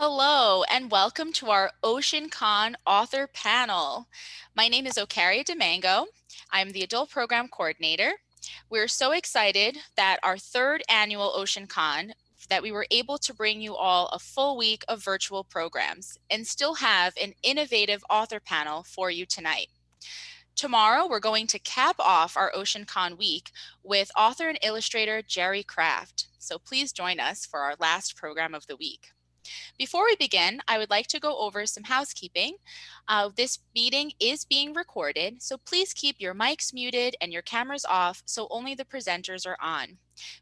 Hello, and welcome to our OceanCon author panel. My name is Ocaria Domingo. I'm the Adult Program Coordinator. We're so excited that our third annual OceanCon that we were able to bring you all a full week of virtual programs and still have an innovative author panel for you tonight. Tomorrow, we're going to cap off our OceanCon week with author and illustrator Jerry Craft. So please join us for our last program of the week. Before we begin, I would like to go over some housekeeping. This meeting is being recorded, so please keep your mics muted and your cameras off so only the presenters are on.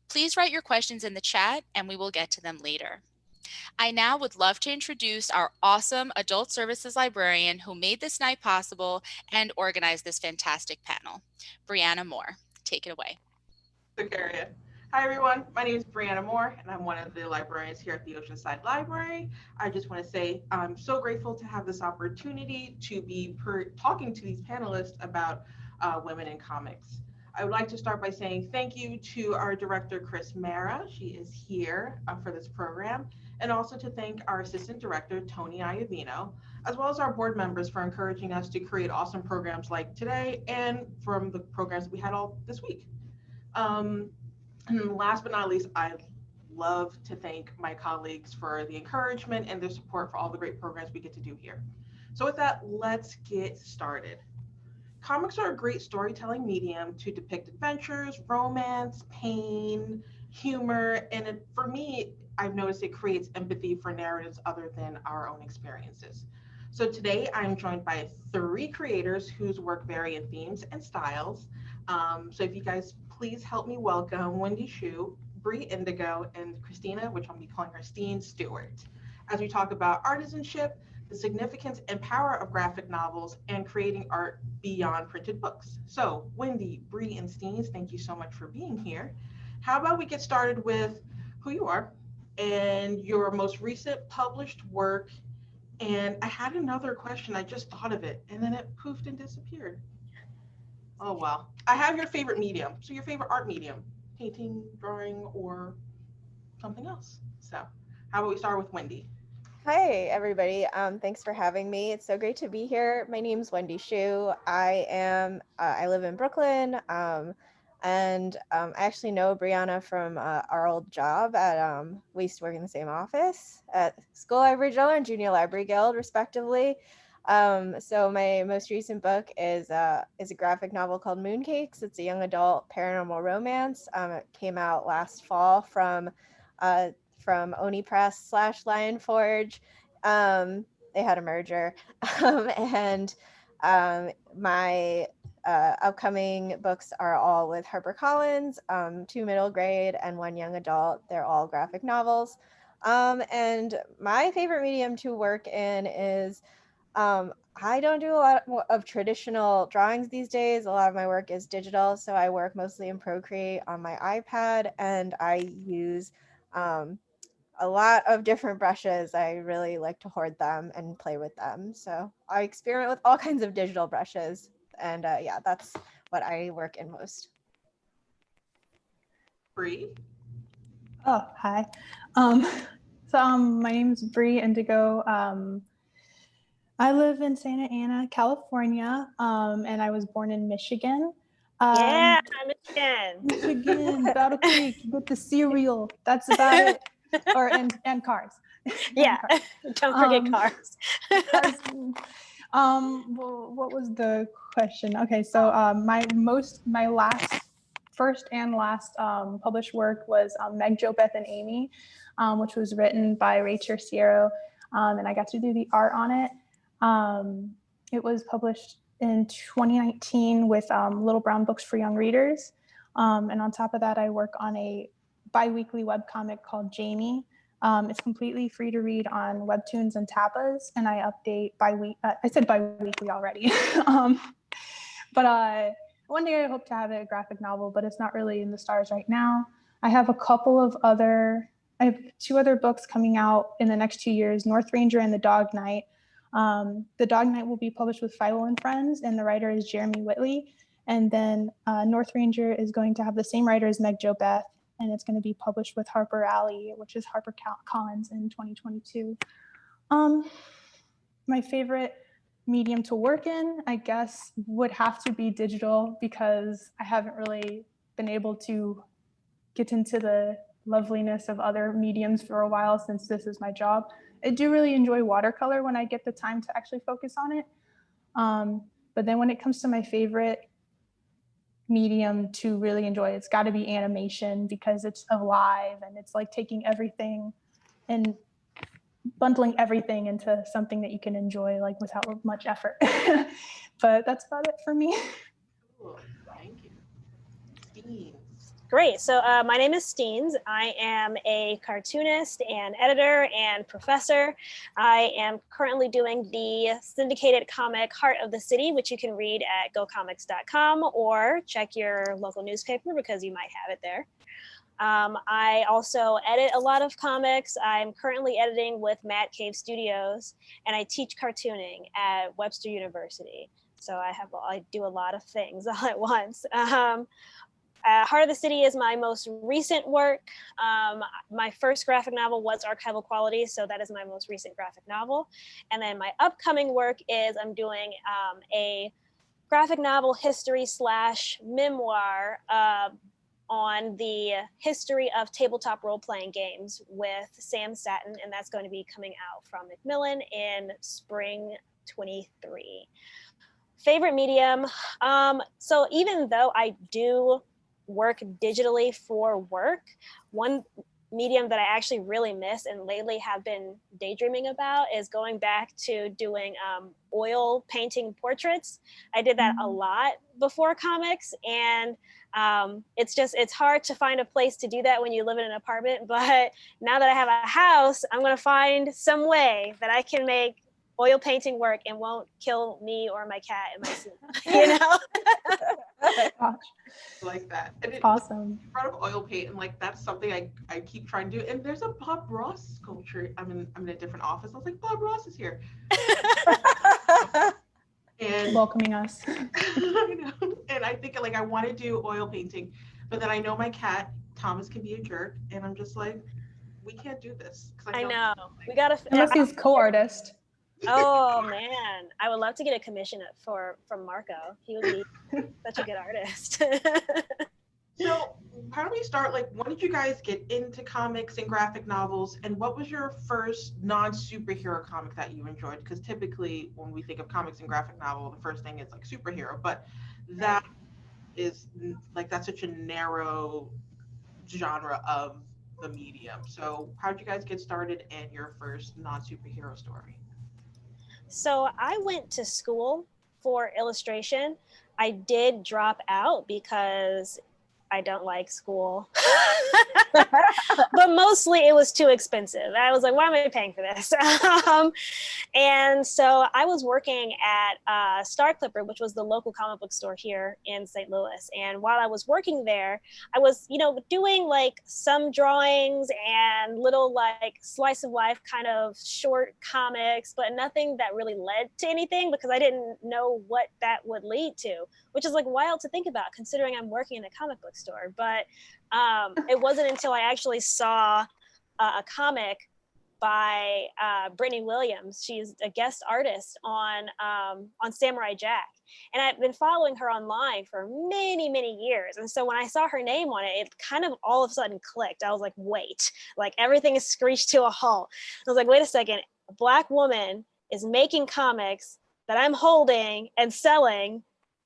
Please write your questions in the chat and we will get to them later. I now would love to introduce our awesome adult services librarian who made this night possible and organized this fantastic panel, Brianna Moore. Take it away. Area. Hi everyone, my name is Brianna Moore and I'm one of the librarians here at the Oceanside Library. I just want to say I'm so grateful to have this opportunity to be talking to these panelists about women in comics. I would like to start by saying thank you to our director, Chris Mara. She is here for this program, and also to thank our assistant director, Tony Iovino, as well as our board members for encouraging us to create awesome programs like today and from the programs we had all this week. And last but not least, I love to thank my colleagues for the encouragement and their support for all the great programs we get to do here. So with that, let's get started. Comics are a great storytelling medium to depict adventures, romance, pain, humor, and for me, I've noticed it creates empathy for narratives other than our own experiences. So today I'm joined by 3 creators whose work vary in themes and styles. So if you guys please help me welcome Wendy Shu, Bree Indigo, and Christina, which I'll be calling Christine Stewart, as we talk about artisanship, the significance and power of graphic novels, and creating art beyond printed books. So Wendy, Bree, and Steens, thank you so much for being here. How about we get started with who you are and your most recent published work. And I had another question, I just thought of it, and then it poofed and disappeared. Oh, wow. I have your favorite medium. So your favorite art medium, painting, drawing, or something else. So how about we start with Wendy? Hi, everybody. Thanks for having me. It's so great to be here. My name's Wendy Shu. I live in Brooklyn, and I actually know Brianna from our old job at, we used to work in the same office at School Library Journal and Junior Library Guild, respectively. So my most recent book is a graphic novel called Mooncakes. It's a young adult paranormal romance. It came out last fall from Oni Press / Lion Forge. They had a merger. And my upcoming books are all with HarperCollins, 2 middle grade and 1 young adult. They're all graphic novels. And my favorite medium to work in is I don't do a lot of traditional drawings these days. A lot of my work is digital, so I work mostly in Procreate on my iPad, and I use a lot of different brushes. I really like to hoard them and play with them. So I experiment with all kinds of digital brushes, and yeah, that's what I work in most. Bree? Oh, hi. My name is Bree Indigo. I live in Santa Ana, California, and I was born in Michigan. Yeah, Michigan. Michigan, Battle Creek, you get the cereal. That's about it. Or and cars. Yeah, and cars. don't forget cars. Well, what was the question? Okay, so my first and last published work was Meg, Jo, Beth, and Amy, which was written by Rachel Sierra, and I got to do the art on it. It was published in 2019 with Little Brown Books for Young Readers, and on top of that, I work on a bi-weekly webcomic called Jamie. It's completely free to read on Webtoons and Tapas, and I update I said bi-weekly already. But one day I hope to have a graphic novel, but it's not really in the stars right now. I have 2 other books coming out in the next 2 years, North Ranger and The Dog Knight. The Dog Knight will be published with Philo and Friends, and the writer is Jeremy Whitley. And then North Ranger is going to have the same writer as Meg, Jo, Beth, and it's going to be published with Harper Alley, which is HarperCollins in 2022. My favorite medium to work in, I guess, would have to be digital, because I haven't really been able to get into the loveliness of other mediums for a while since this is my job. I do really enjoy watercolor when I get the time to actually focus on it. But then when it comes to my favorite medium to really enjoy, it's got to be animation, because it's alive and it's like taking everything and bundling everything into something that you can enjoy like without much effort. But that's about it for me. Cool. Thank you. Steve. Great. So my name is Steens. I am a cartoonist and editor and professor. I am currently doing the syndicated comic Heart of the City, which you can read at gocomics.com or check your local newspaper because you might have it there. I also edit a lot of comics. I'm currently editing with Mad Cave Studios, and I teach cartooning at Webster University. So I do a lot of things all at once. Heart of the City is my most recent work. My first graphic novel was Archival Quality, so that is my most recent graphic novel. And then my upcoming work is I'm doing a graphic novel history / memoir on the history of tabletop role-playing games with Sam Satin, and that's going to be coming out from Macmillan in spring 23. Favorite medium? So even though I do work digitally for work, one medium that I actually really miss and lately have been daydreaming about is going back to doing oil painting portraits. I did that a lot before comics, and it's hard to find a place to do that when you live in an apartment. But now that I have a house, I'm going to find some way that I can make oil painting work and won't kill me or my cat in my sleep, you know? Gosh, Like that. And it, awesome. you brought up oil paint, and like that's something I keep trying to do. And there's a Bob Ross sculpture. I'm in a different office. I was like, Bob Ross is here. And Welcoming us. I know. And I think like I want to do oil painting, but then I know my cat Thomas can be a jerk, and I'm just like, we can't do this. I know. We gotta. Unless he's co-artist. Oh man, I would love to get a commission from Marco. He would be such a good artist. So how do we start? Like, when did you guys get into comics and graphic novels, and what was your first non-superhero comic that you enjoyed? Because typically when we think of comics and graphic novel, the first thing is like superhero, but that is like, that's such a narrow genre of the medium. So how did you guys get started in your first non-superhero story? So I went to school for illustration. I did drop out because I don't like school. But mostly it was too expensive. I was like, why am I paying for this? And so I was working at Star Clipper, which was the local comic book store here in St. Louis. And while I was working there, I was, doing like some drawings and little like slice of life kind of short comics, but nothing that really led to anything because I didn't know what that would lead to, which is like wild to think about considering I'm working in a comic book store. But it wasn't until I actually saw a comic by Brittany Williams. She's a guest artist on Samurai Jack. And I've been following her online for many, many years. And so when I saw her name on it, it kind of all of a sudden clicked. I was like, wait, like everything is screeched to a halt. I was like, wait a second, a Black woman is making comics that I'm holding and selling.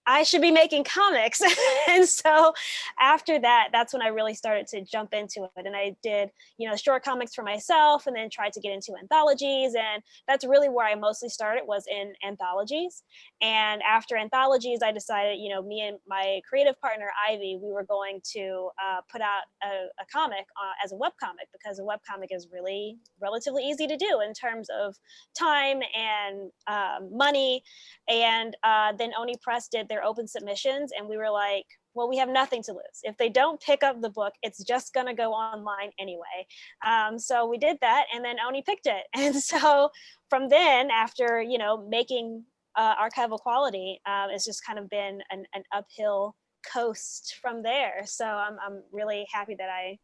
I should be making comics. And so after that, that's when I really started to jump into it. And I did, short comics for myself and then tried to get into anthologies. And that's really where I mostly started, was in anthologies. And after anthologies, I decided, me and my creative partner, Ivy, we were going to put out a comic as a webcomic, because a webcomic is really relatively easy to do in terms of time and money. And then Oni Press did their open submissions, and we were like, well, we have nothing to lose. If they don't pick up the book, it's just gonna go online anyway. So we did that, and then Oni picked it. And so from then, after making Archival Quality, it's just kind of been an uphill coast from there. So I'm really happy that I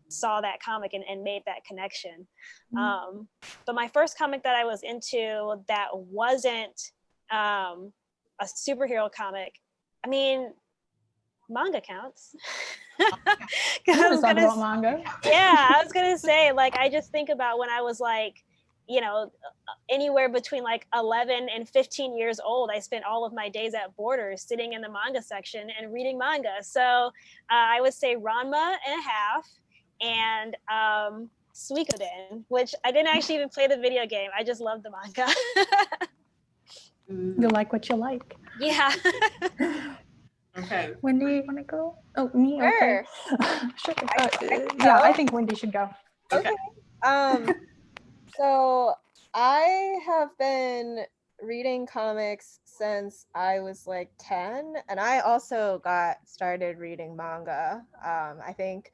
saw that comic and made that connection. But my first comic that I was into that wasn't a superhero comic, I mean, manga counts. I was talking about manga. Yeah, I was gonna say, like, I just think about when I was like, you know, anywhere between like 11 and 15 years old, I spent all of my days at Borders sitting in the manga section and reading manga. So I would say Ranma and a half, and Suikoden, which I didn't actually even play the video game. I just love the manga. You like what you like. Yeah. Okay. Wendy, you want to go? Oh, me? Sure. Okay. Sure. I can Yeah, go. I think Wendy should go. Okay. So I have been reading comics since I was like 10, and I also got started reading manga. I think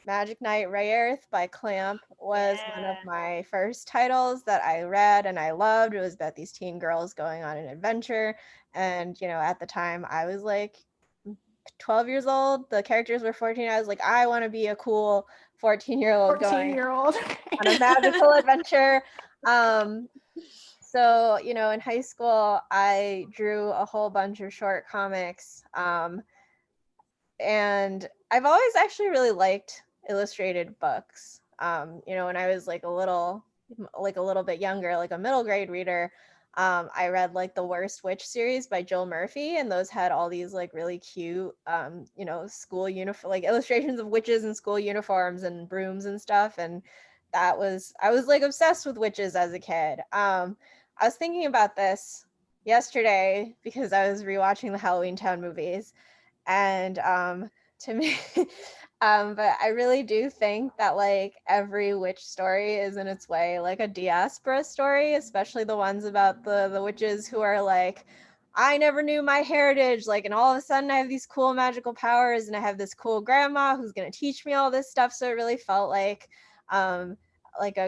Magic Knight Rayearth by Clamp was one of my first titles that I read and I loved. It was about these teen girls going on an adventure. And, you know, at the time I was like 12 years old. The characters were 14. I was like, I want to be a cool 14-year-old going on a magical adventure. So, you know, in high school, I drew a whole bunch of short comics. And I've always actually really liked illustrated books. You know, when I was like a little bit younger, like a middle grade reader, I read like the Worst Witch series by Jill Murphy, and those had all these like really cute, you know, school uniform, like illustrations of witches in school uniforms and brooms and stuff. And I was like obsessed with witches as a kid. I was thinking about this yesterday because I was rewatching the Halloween Town movies. And to me, but I really do think that like every witch story is in its way like a diaspora story, especially the ones about the witches who are like, I never knew my heritage, like, and all of a sudden I have these cool magical powers and I have this cool grandma who's going to teach me all this stuff. So it really felt like a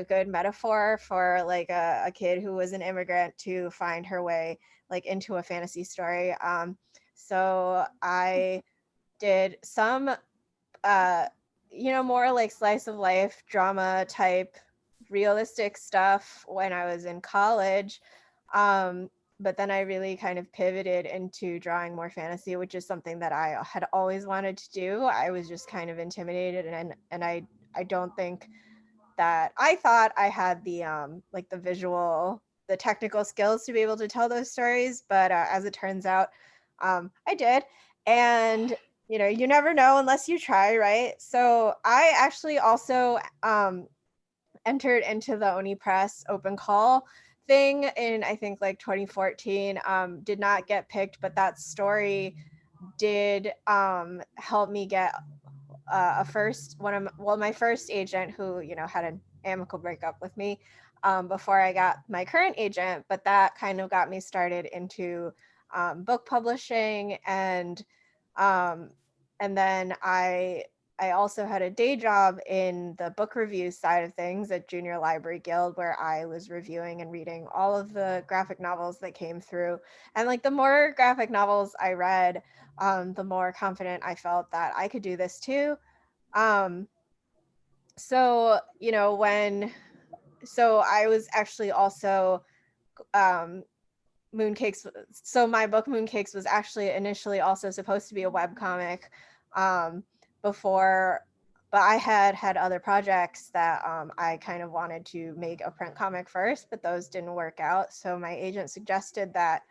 good metaphor for like a kid who was an immigrant to find her way like into a fantasy story. So I did some, you know, more like slice of life drama type realistic stuff when I was in college. But then I really kind of pivoted into drawing more fantasy, which is something that I had always wanted to do. I was just kind of intimidated, and I don't think that I thought I had the like the visual, the technical skills to be able to tell those stories, but as it turns out, I did. And you know, you never know unless you try, right? So I actually also entered into the Oni Press open call thing in I think like 2014. Did not get picked, but that story did help me get my first agent who, you know, had an amicable breakup with me before I got my current agent, but that kind of got me started into book publishing. And then I also had a day job in the book review side of things at Junior Library Guild, where I was reviewing and reading all of the graphic novels that came through. And like the more graphic novels I read, the more confident I felt that I could do this too. So, you know, so I was actually also Mooncakes. So my book Mooncakes was actually initially also supposed to be a webcomic before, but I had other projects that I kind of wanted to make a print comic first, but those didn't work out. So my agent suggested that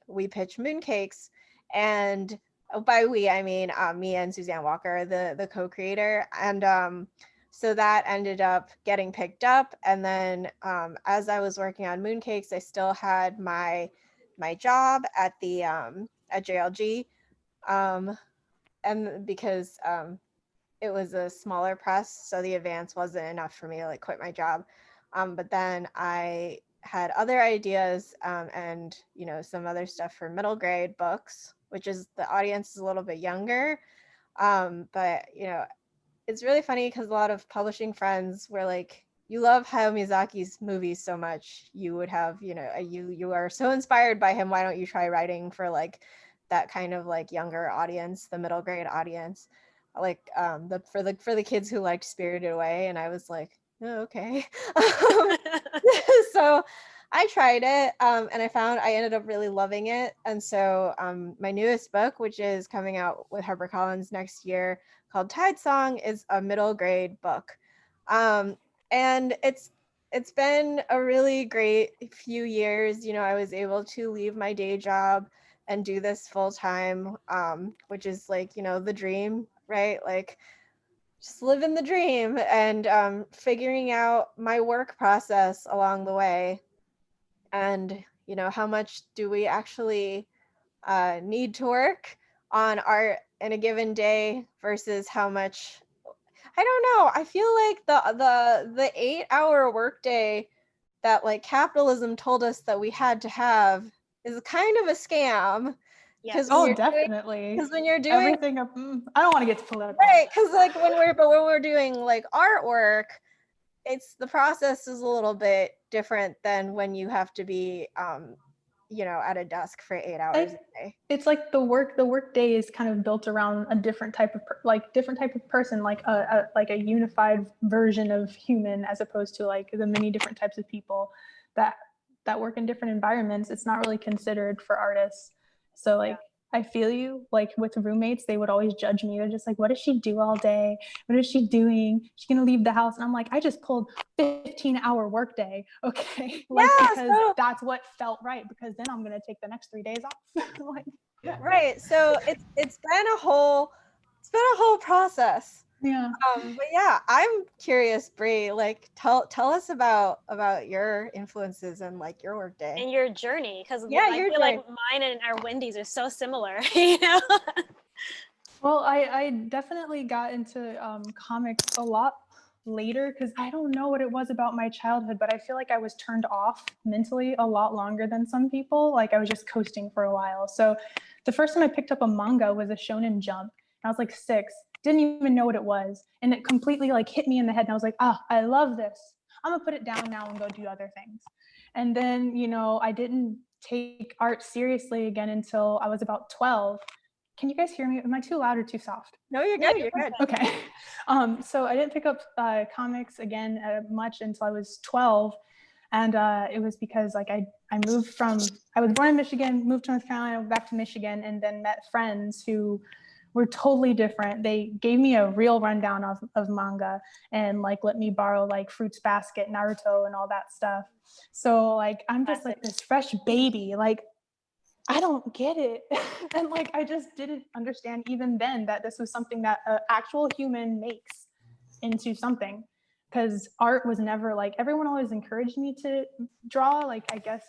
we pitch Mooncakes, and by we I mean me and Suzanne Walker, the co-creator, and so that ended up getting picked up. And then as I was working on Mooncakes, I still had my job at the at JLG, and because it was a smaller press, so the advance wasn't enough for me to like quit my job. But then I had other ideas and, you know, some other stuff for middle grade books, which is the audience is a little bit younger. But, you know, it's really funny because a lot of publishing friends were like, you love Hayao Miyazaki's movies so much, you would have, you know, you are so inspired by him, why don't you try writing for like that kind of like younger audience, the middle grade audience? like for the kids who liked Spirited Away, and I was like, oh, okay. So I tried it, and I ended up really loving it. And so my newest book, which is coming out with HarperCollins next year, called Tide Song, is a middle grade book. And it's been a really great few years. I was able to leave my day job and do this full time, which is like, the dream, right? Like, just living the dream, and figuring out my work process along the way. And, how much do we actually need to work on art in a given day versus how much. I don't know. I feel like the 8-hour workday that like capitalism told us that we had to have is kind of a scam. Because Yes. Oh, definitely. when you're doing Everything I don't want to get too political. right, because like when we're doing like artwork, it's the process is a little bit different than when you have to be at a desk for 8 hours a day. It's like the work day is kind of built around a different type of person, like a unified version of human, as opposed to like the many different types of people that work in different environments. It's not really considered for artists. So like, I feel you. Like with roommates, they would always judge me. They're just like, what does she do all day? What is she doing? She's gonna leave the house. And I'm like, I just pulled 15-hour workday. Okay. Like, Yeah, because that's what felt right, because then I'm gonna take the next 3 days off. Like, right. So it's been a whole process. yeah. But yeah, I'm curious, Bree, like tell us about your influences and like your work day. And your journey, because Yeah, I your feel like mine and our Wendy's are so similar, you know? Well, I definitely got into comics a lot later, because I don't know what it was about my childhood, but I feel like I was turned off mentally a lot longer than some people. Like I was just coasting for a while. So the first time I picked up a manga was a Shonen Jump. I was like 6, didn't even know what it was. And it completely like hit me in the head. And I was like, oh, I love this. I'm gonna put it down now and go do other things. And then, I didn't take art seriously again until I was about 12. Can you guys hear me? Am I too loud or too soft? No, you're good. You're good. Okay. So I didn't pick up comics again much until I was 12. And it was because like I was born in Michigan, moved to North Carolina, back to Michigan, and then met friends who were totally different. They gave me a real rundown of manga and like let me borrow like Fruits Basket, Naruto, and all that stuff. So like I'm just like this fresh baby, like I don't get it. And like I just didn't understand even then that this was something that an actual human makes into something. Because art was never like, everyone always encouraged me to draw. Like I guess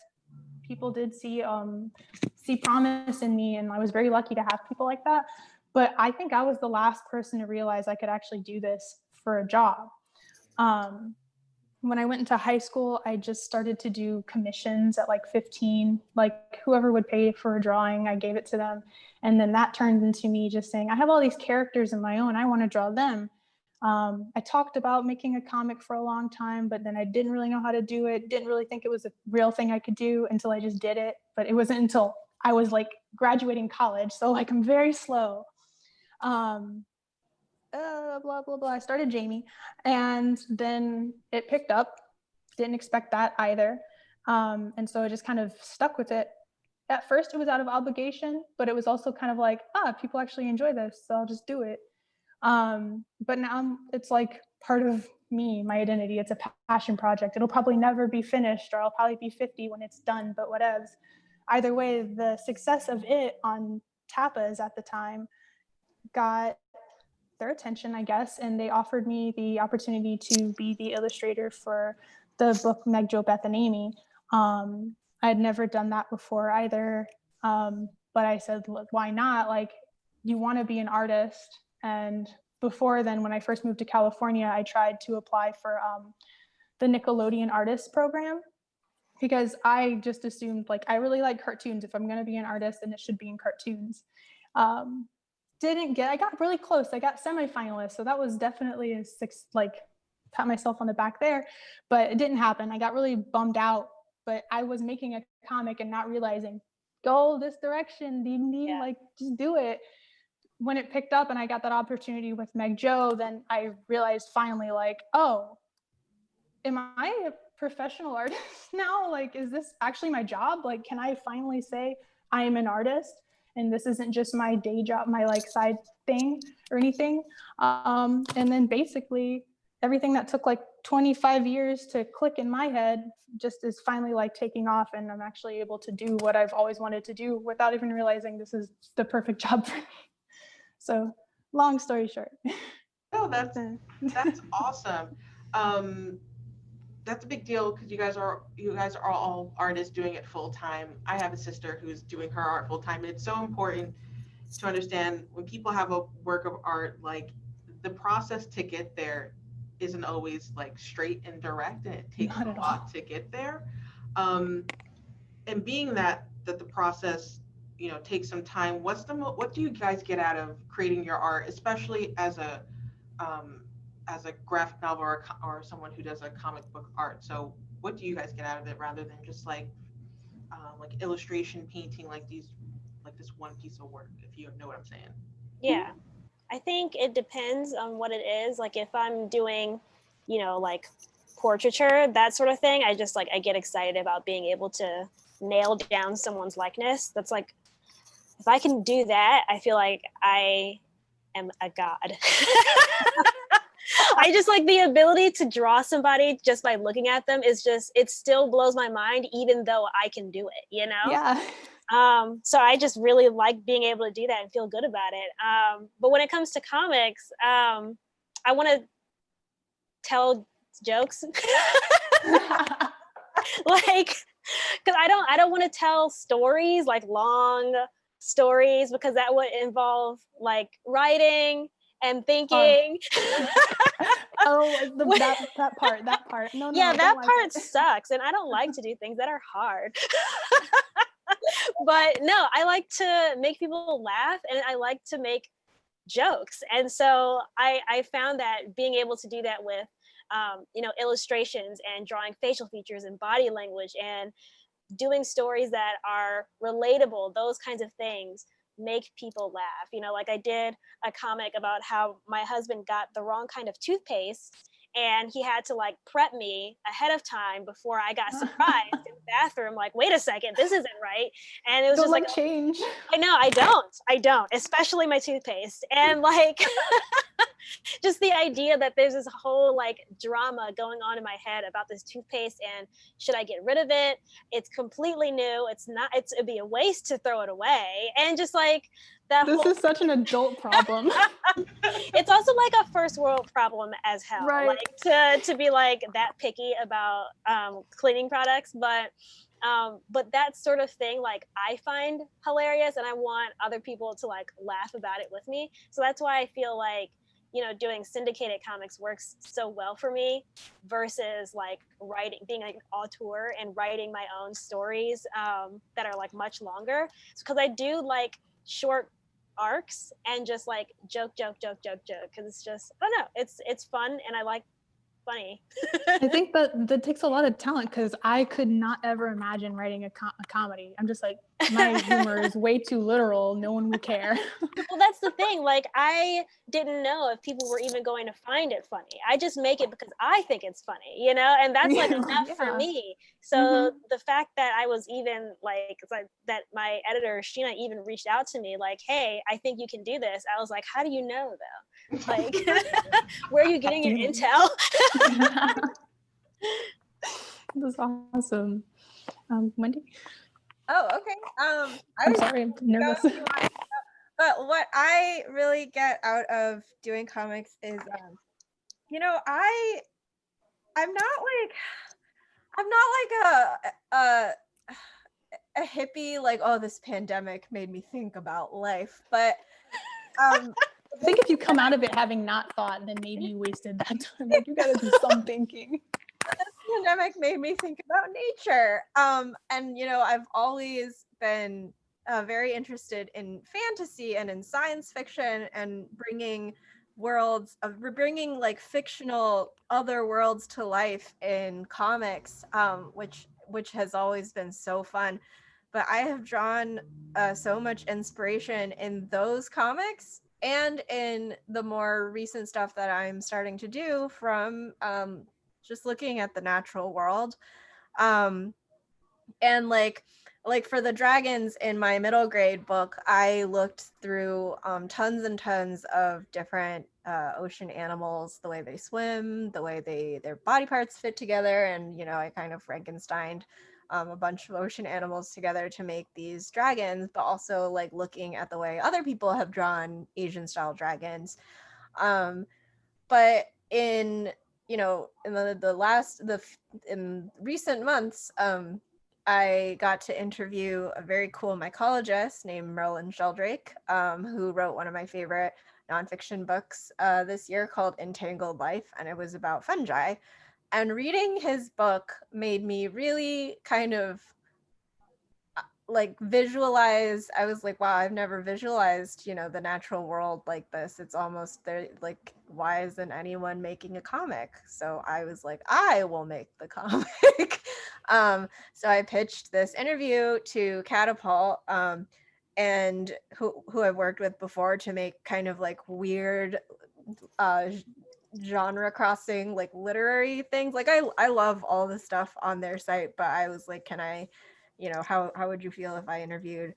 people did see promise in me, and I was very lucky to have people like that. But I think I was the last person to realize I could actually do this for a job. When I went into high school, I just started to do commissions at like 15. Like whoever would pay for a drawing, I gave it to them. And then that turned into me just saying, I have all these characters of my own, I want to draw them. I talked about making a comic for a long time, but then I didn't really know how to do it. Didn't really think it was a real thing I could do until I just did it. But it wasn't until I was like graduating college. So like I'm very slow. Blah, blah, blah. I started Jamie, and then it picked up. Didn't expect that either. And so I just kind of stuck with it. At first it was out of obligation, but it was also kind of like, people actually enjoy this, so I'll just do it. But now it's like part of me, my identity. It's a passion project. It'll probably never be finished, or I'll probably be 50 when it's done, but whatevs. Either way, the success of it on Tapas at the time got their attention, I guess, and they offered me the opportunity to be the illustrator for the book Meg, Joe, Beth, and Amy. I had never done that before either, but I said, look, why not? Like, you want to be an artist. And before then, when I first moved to California, I tried to apply for the Nickelodeon Artists Program, because I just assumed, like, I really like cartoons. If I'm going to be an artist, then it should be in cartoons. I got really close. I got semifinalist. So that was definitely a pat myself on the back there, but it didn't happen. I got really bummed out, but I was making a comic and not realizing, go this direction, like, just do it. when it picked up and I got that opportunity with Meg Jo, then I realized finally, like, oh, am I a professional artist now? Like, is this actually my job? Like, can I finally say I am an artist and this isn't just my day job, my like side thing or anything? And then basically everything that took like 25 years to click in my head just is finally like taking off, and I'm actually able to do what I've always wanted to do without even realizing this is the perfect job for me. So long story short. Oh, that's awesome. Um, that's a big deal because you guys are all artists doing it full time. I have a sister who's doing her art full time. It's so important to understand when people have a work of art, like the process to get there isn't always like straight and direct, and it takes Not a at lot all. to get there. Um, and being that the process, takes some time. What do you guys get out of creating your art, especially um, as a graphic novel or someone who does a comic book art? So what do you guys get out of it rather than just like illustration painting, like this one piece of work, if you know what I'm saying? Yeah. I think it depends on what it is. Like if I'm doing, like portraiture, that sort of thing, I get excited about being able to nail down someone's likeness. That's like, if I can do that, I feel like I am a god. I just like the ability to draw somebody just by looking at them it still blows my mind, even though I can do it, Yeah. So I just really like being able to do that and feel good about it. But when it comes to comics, I want to tell jokes. Like, because I don't want to tell stories, like long stories, because that would involve like writing and thinking. That part. No, Yeah, don't that like part it. sucks, and I don't like to do things that are hard. But no, I like to make people laugh, and I like to make jokes. And so I found that being able to do that with illustrations and drawing facial features and body language and doing stories that are relatable, those kinds of things make people laugh. Like I did a comic about how my husband got the wrong kind of toothpaste, and he had to like prep me ahead of time before I got surprised in the bathroom, like, wait a second, this isn't right. And it was Don't just like, change. I know, I don't, especially my toothpaste. And like, just the idea that there's this whole like drama going on in my head about this toothpaste, and should I get rid of it? It's completely new. It'd be a waste to throw it away. And just like that This is such an adult problem. it's also like a first world problem as hell, Right. like to be like that picky about cleaning products. But that sort of thing, like I find hilarious, and I want other people to like laugh about it with me. So that's why I feel like doing syndicated comics works so well for me versus like being like an auteur and writing my own stories that are like much longer. Because I do like short arcs and just like joke because it's just, I don't know, it's fun, and I like funny. I think that takes a lot of talent, because I could not ever imagine writing a comedy. I'm just like, my humor is way too literal. No one will care. Well, that's the thing. Like, I didn't know if people were even going to find it funny. I just make it because I think it's funny, and that's like enough for Yeah. me. So the fact that I was even like that my editor Sheena even reached out to me like, hey, I think you can do this. I was like, how do you know though? Like, where are you getting your intel? That's awesome. Wendy? Oh, okay. I'm sorry, I'm nervous. But what I really get out of doing comics is, I'm not like a hippie, like, oh, this pandemic made me think about life. But I think if you come out of it having not thought, then maybe you wasted that time. Like, you gotta do some thinking. the pandemic made me think about nature. And I've always been very interested in fantasy and in science fiction, and bringing like fictional other worlds to life in comics, which has always been so fun. But I have drawn so much inspiration in those comics and in the more recent stuff that I'm starting to do from just looking at the natural world. And like for the dragons in my middle grade book, I looked through tons and tons of different ocean animals, the way they swim, the way their body parts fit together, and I kind of Frankensteined a bunch of ocean animals together to make these dragons, but also like looking at the way other people have drawn Asian style dragons. But in in in recent months, I got to interview a very cool mycologist named Merlin Sheldrake, who wrote one of my favorite nonfiction books this year called Entangled Life, and it was about fungi. And reading his book made me really kind of like visualize. I was like, wow, I've never visualized the natural world like this. It's almost there, like, why isn't anyone making a comic? So I was like, I will make the comic. So I pitched this interview to Catapult, and who I've worked with before, to make kind of like weird genre crossing, like literary things. Like I love all the stuff on their site, but I was like, can I, how would you feel if I interviewed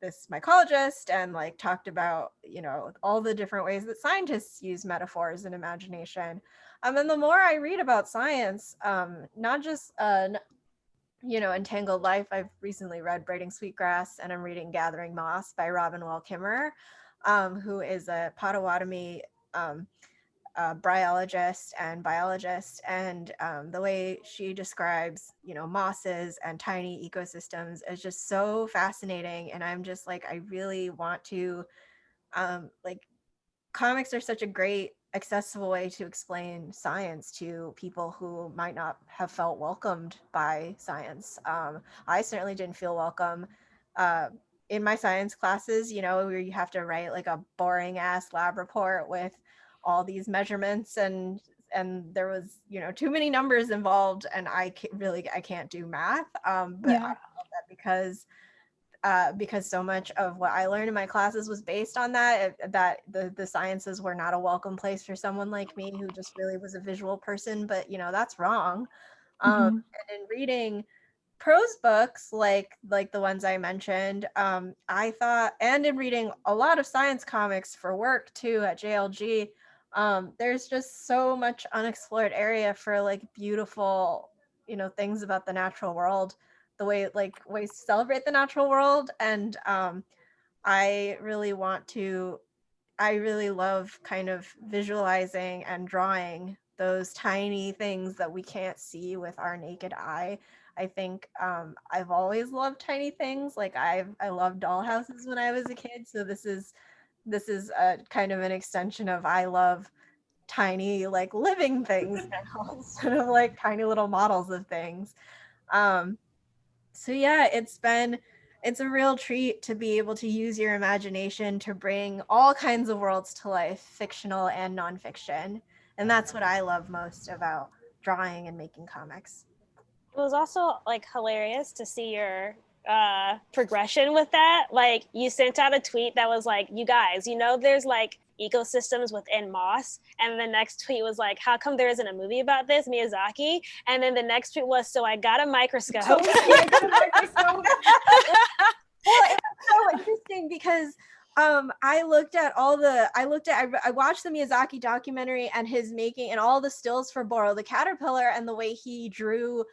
this mycologist and like talked about all the different ways that scientists use metaphors and imagination. And the more I read about science, not just Entangled Life, I've recently read Braiding Sweetgrass, and I'm reading Gathering Moss by Robin Wall Kimmerer, who is a Potawatomi bryologist and biologist, and the way she describes mosses and tiny ecosystems is just so fascinating. And I'm just like, I really want to like, comics are such a great accessible way to explain science to people who might not have felt welcomed by science. I certainly didn't feel welcome in my science classes, where you have to write like a boring ass lab report with all these measurements, and there was too many numbers involved, and I can't do math. But Yeah. I love that because so much of what I learned in my classes was based on that the sciences were not a welcome place for someone like me who just really was a visual person. But that's wrong. Mhm. And in reading prose books like the ones I mentioned, I thought, and in reading a lot of science comics for work too at JLG, there's just so much unexplored area for like beautiful things about the natural world, the way ways to celebrate the natural world. And I really love kind of visualizing and drawing those tiny things that we can't see with our naked eye. I think I've always loved tiny things. Like I loved dollhouses when I was a kid. So this is a kind of an extension of, I love tiny like living things now, instead of like tiny little models of things. So yeah, it's a real treat to be able to use your imagination to bring all kinds of worlds to life, fictional and nonfiction. And that's what I love most about drawing and making comics. It was also like hilarious to see your progression with that. Like you sent out a tweet that was like, you guys, there's like ecosystems within moss, and the next tweet was like, how come there isn't a movie about this, Miyazaki? And then the next tweet was, so I got a microscope. Well, it was so interesting because I watched the Miyazaki documentary and his making, and all the stills for Boro the caterpillar, and the way he drew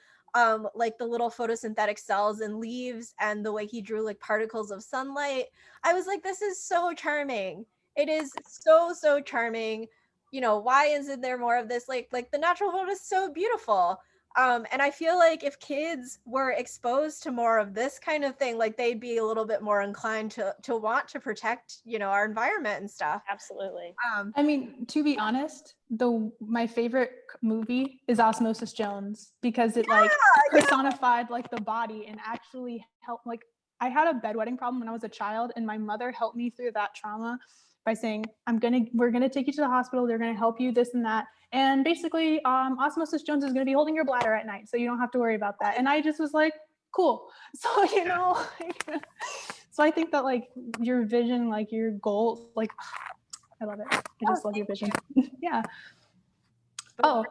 like the little photosynthetic cells and leaves, and the way he drew like particles of sunlight. I was like, this is so charming. It is so charming. Why isn't there more of this? Like the natural world is so beautiful. And I feel like if kids were exposed to more of this kind of thing, like they'd be a little bit more inclined to want to protect, our environment and stuff. Absolutely. I mean, to be honest, my favorite movie is Osmosis Jones, because it personified like the body and actually helped. Like I had a bedwetting problem when I was a child, and my mother helped me through that trauma by saying, we're gonna take you to the hospital. They're gonna help you this and that. And basically, Osmosis Jones is gonna be holding your bladder at night, so you don't have to worry about that. And I just was like, cool. So So I think that like your vision, like your goals, like I love it. I just love your vision. Yeah. But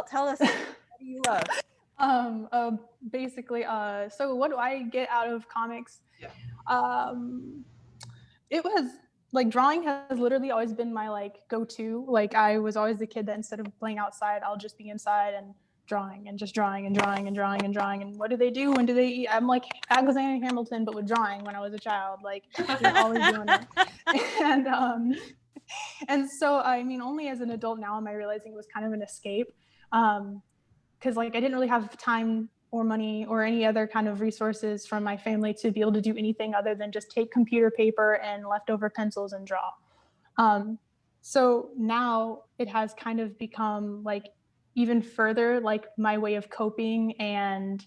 tell us, what do you love? Basically, so what do I get out of comics? Yeah. It was like drawing has literally always been my like go-to. Like I was always the kid that instead of playing outside, I'll just be inside and drawing and just drawing and drawing and drawing and drawing. And what do they do? When do they eat? I'm like Alexander Hamilton, but with drawing when I was a child, like always doing it. And so, I mean, only as an adult now am I realizing it was kind of an escape. Because like I didn't really have time or money or any other kind of resources from my family to be able to do anything other than just take computer paper and leftover pencils and draw. So now it has kind of become like even further like my way of coping and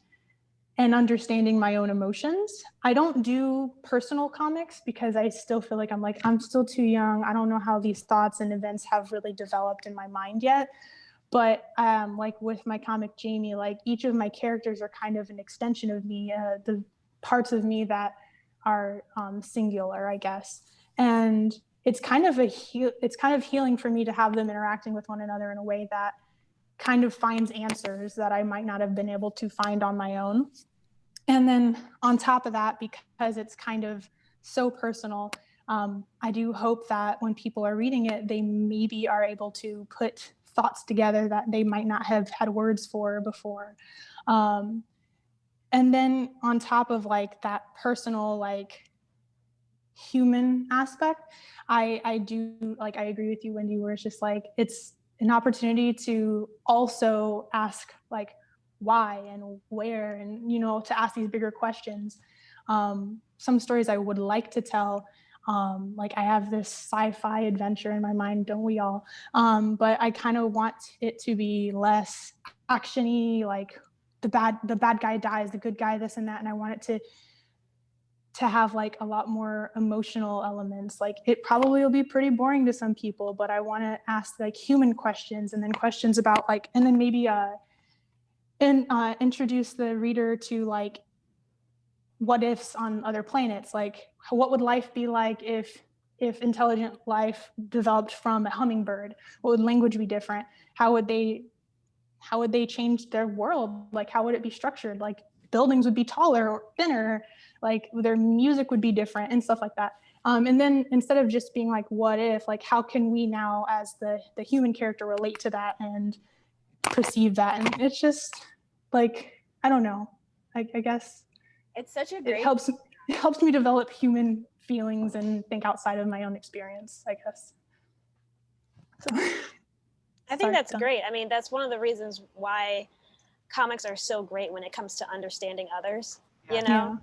understanding my own emotions. I don't do personal comics because I still feel like I'm still too young. I don't know how these thoughts and events have really developed in my mind yet. But like with my comic Jamie, like each of my characters are kind of an extension of me, the parts of me that are singular, I guess. And it's kind of healing for me to have them interacting with one another in a way that kind of finds answers that I might not have been able to find on my own. And then on top of that, because it's kind of so personal, I do hope that when people are reading it, they maybe are able to put thoughts together that they might not have had words for before. And then on top of like that personal, like human aspect, I do like, I agree with you, Wendy, where it's just like, it's an opportunity to also ask like why and where, and, you know, to ask these bigger questions. Some stories I would like to tell, like I have this sci-fi adventure in my mind, don't we all? But I kind of want it to be less actiony, like the bad guy dies, the good guy, this and that. And I want it to have like a lot more emotional elements. Like it probably will be pretty boring to some people, but I want to ask like human questions, and then questions about like, and then maybe introduce the reader to like what ifs on other planets. Like what would life be like if intelligent life developed from a hummingbird? What would language be different? How would they change their world? Like how would it be structured? Like buildings would be taller or thinner, like their music would be different and stuff like that. And then instead of just being like what if, like how can we now as the human character relate to that and perceive that? And it's just like, I don't know, I guess It's such a great, it helps me develop human feelings and think outside of my own experience, I guess. So I think that's great. I mean, that's one of the reasons why comics are so great when it comes to understanding others. You know,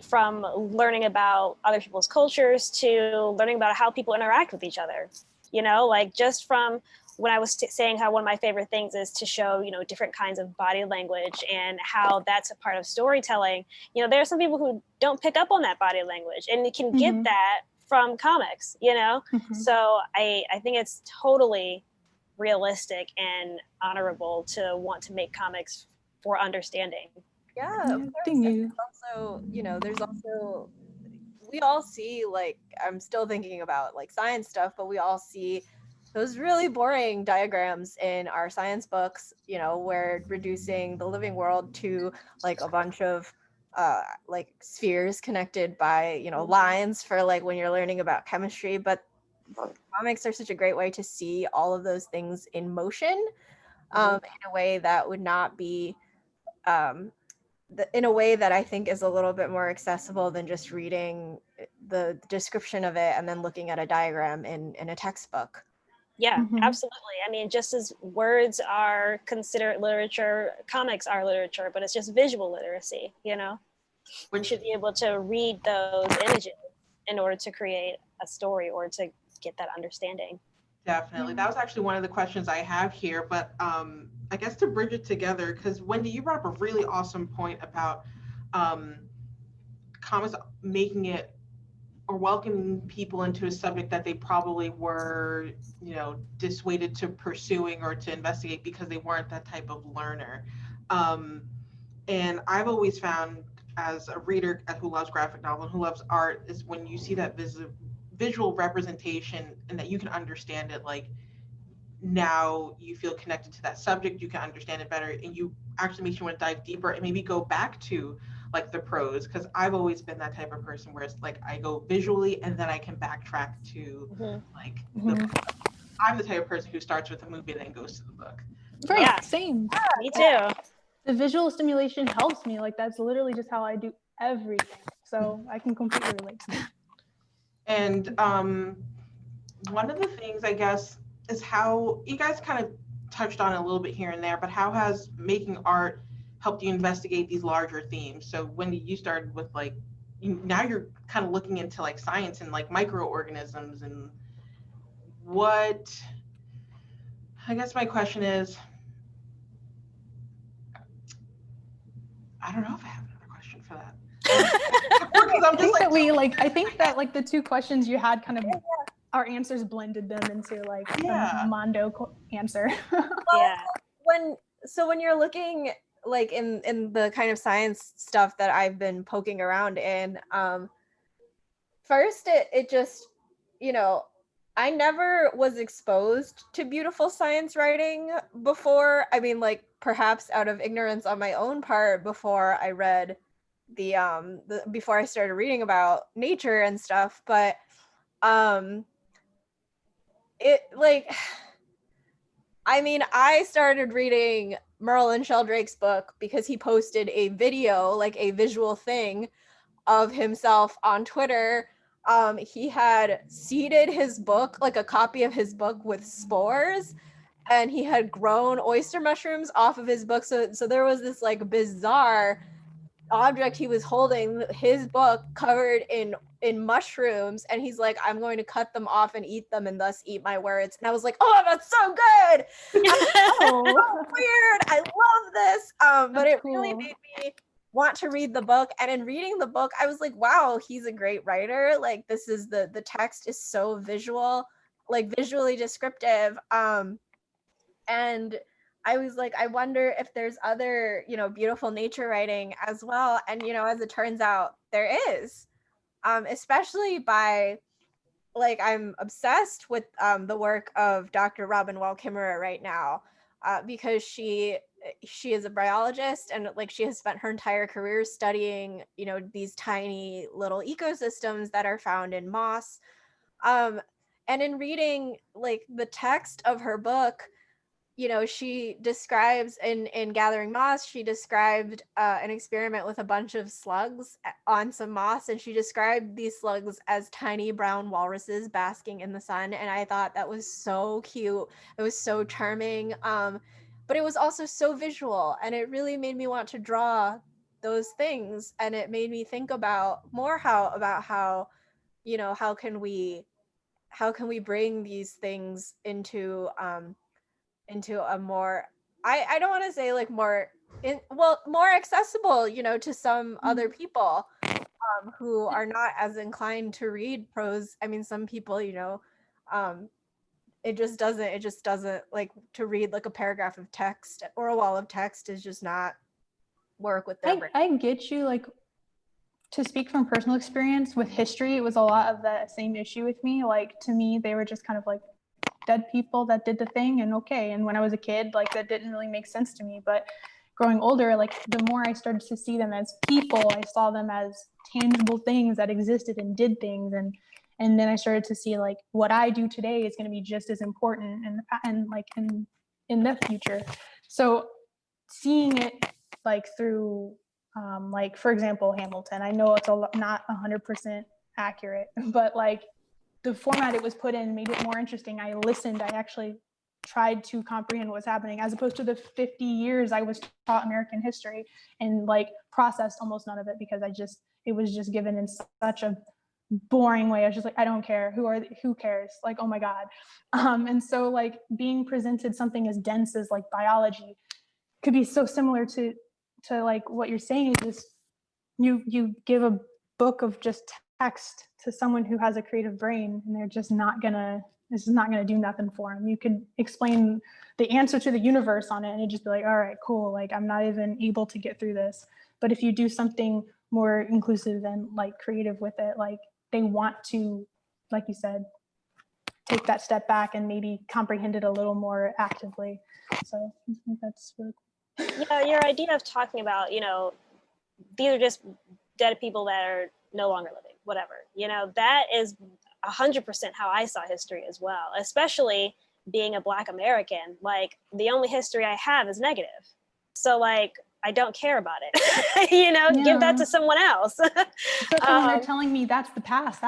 from learning about other people's cultures to learning about how people interact with each other. You know, like just from when I was saying how one of my favorite things is to show, you know, different kinds of body language and how that's a part of storytelling. You know, there are some people who don't pick up on that body language, and you can get that from comics, you know? So I think it's totally realistic and honorable to want to make comics for understanding. Yeah, of course. Thank you. Also, you know, there's also, we all see, like, I'm still thinking about like science stuff, but we all see those really boring diagrams in our science books, you know, where reducing the living world to like a bunch of like spheres connected by, you know, lines for like when you're learning about chemistry. But comics are such a great way to see all of those things in motion, in a way that would not be in a way that I think is a little bit more accessible than just reading the description of it and then looking at a diagram in a textbook. Yeah, absolutely. I mean, just as words are considered literature, comics are literature, but it's just visual literacy, you know? We should be able to read those images in order to create a story or to get that understanding. Definitely. That was actually one of the questions I have here, but I guess to bridge it together, because Wendy, you brought up a really awesome point about comics making it or welcoming people into a subject that they probably were, you know, dissuaded to pursuing or to investigate because they weren't that type of learner. And I've always found as a reader who loves graphic novel and who loves art is when you see that visual representation and that you can understand it, like now you feel connected to that subject, you can understand it better, and you actually makes you want to dive deeper and maybe go back to like the prose, because I've always been that type of person where it's like I go visually and then I can backtrack to like the Mhm. I'm the type of person who starts with a movie and then goes to the book. Right, Yeah. same. Me too. The visual stimulation helps me. Like that's literally just how I do everything. So I can completely relate to that. And one of the things I guess is how you guys kind of touched on it a little bit here and there, but how has making art helped you investigate these larger themes? So when you started with like, now you're kind of looking into like science and like microorganisms, and what, I guess my question is, I don't know if I have another question for that. Because I'm just like, I think that like the two questions you had kind of our answers blended them into like Yeah. a Mondo answer. Yeah. When you're looking like in the kind of science stuff that I've been poking around in, first it just, I never was exposed to beautiful science writing before. I mean, like perhaps out of ignorance on my own part before I read before I started reading about nature and stuff, but it like I mean, I started reading Merlin Sheldrake's book because he posted a video, like a visual thing of himself on Twitter. He had seeded his book, like a copy of his book, with spores, and he had grown oyster mushrooms off of his book. So there was this like bizarre object he was holding, his book covered in mushrooms, and he's like, I'm going to cut them off and eat them and thus eat my words. And I was like, oh, that's so good. Oh, weird. I love this. But it really made me want to read the book. And in reading the book, I was like, wow, he's a great writer. Like this is the text is so visual, like visually descriptive. And I was like, I wonder if there's other, beautiful nature writing as well. And, as it turns out, there is, especially by, like, I'm obsessed with the work of Dr. Robin Wall Kimmerer right now, because she is a biologist, and like she has spent her entire career studying, these tiny little ecosystems that are found in moss. And in reading like the text of her book, she describes in Gathering Moss, she described an experiment with a bunch of slugs on some moss, and she described these slugs as tiny brown walruses basking in the sun. And I thought that was so cute. It was so charming. But it was also so visual, and it really made me want to draw those things. And it made me think about how, how can we bring these things into a more, I don't want to say like more more accessible, to some other people who are not as inclined to read prose. I mean, some people, it just doesn't like to read like a paragraph of text or a wall of text is just not work with their brain. I get you. Like, to speak from personal experience with history, it was a lot of the same issue with me. Like, to me, they were just kind of like dead people that did the thing, and okay. And when I was a kid, like that didn't really make sense to me. But growing older, like the more I started to see them as people, I saw them as tangible things that existed and did things. And then I started to see like what I do today is going to be just as important and like in the future. So seeing it like through like, for example, Hamilton, I know it's not 100% accurate, but like the format it was put in made it more interesting. I listened. I actually tried to comprehend what was happening, as opposed to the 50 years I was taught American history and like processed almost none of it because it was just given in such a boring way. I was just like, I don't care. Who cares? Like, oh my God. And so like being presented something as dense as like biology could be so similar to like what you're saying is just you give a book of just text to someone who has a creative brain, and they're just this is not gonna do nothing for them. You could explain the answer to the universe on it, and it'd just be like, all right, cool. Like I'm not even able to get through this. But if you do something more inclusive and like creative with it. Like they want to, like you said, take that step back and maybe comprehend it a little more actively. So I think that's really cool. Yeah, your idea of talking about, you know, these are just dead people that are no longer living, whatever, you know, that is 100% how I saw history as well, especially being a Black American. Like the only history I have is negative. So like, I don't care about it, you know, give that to someone else. Especially when they're telling me that's the past,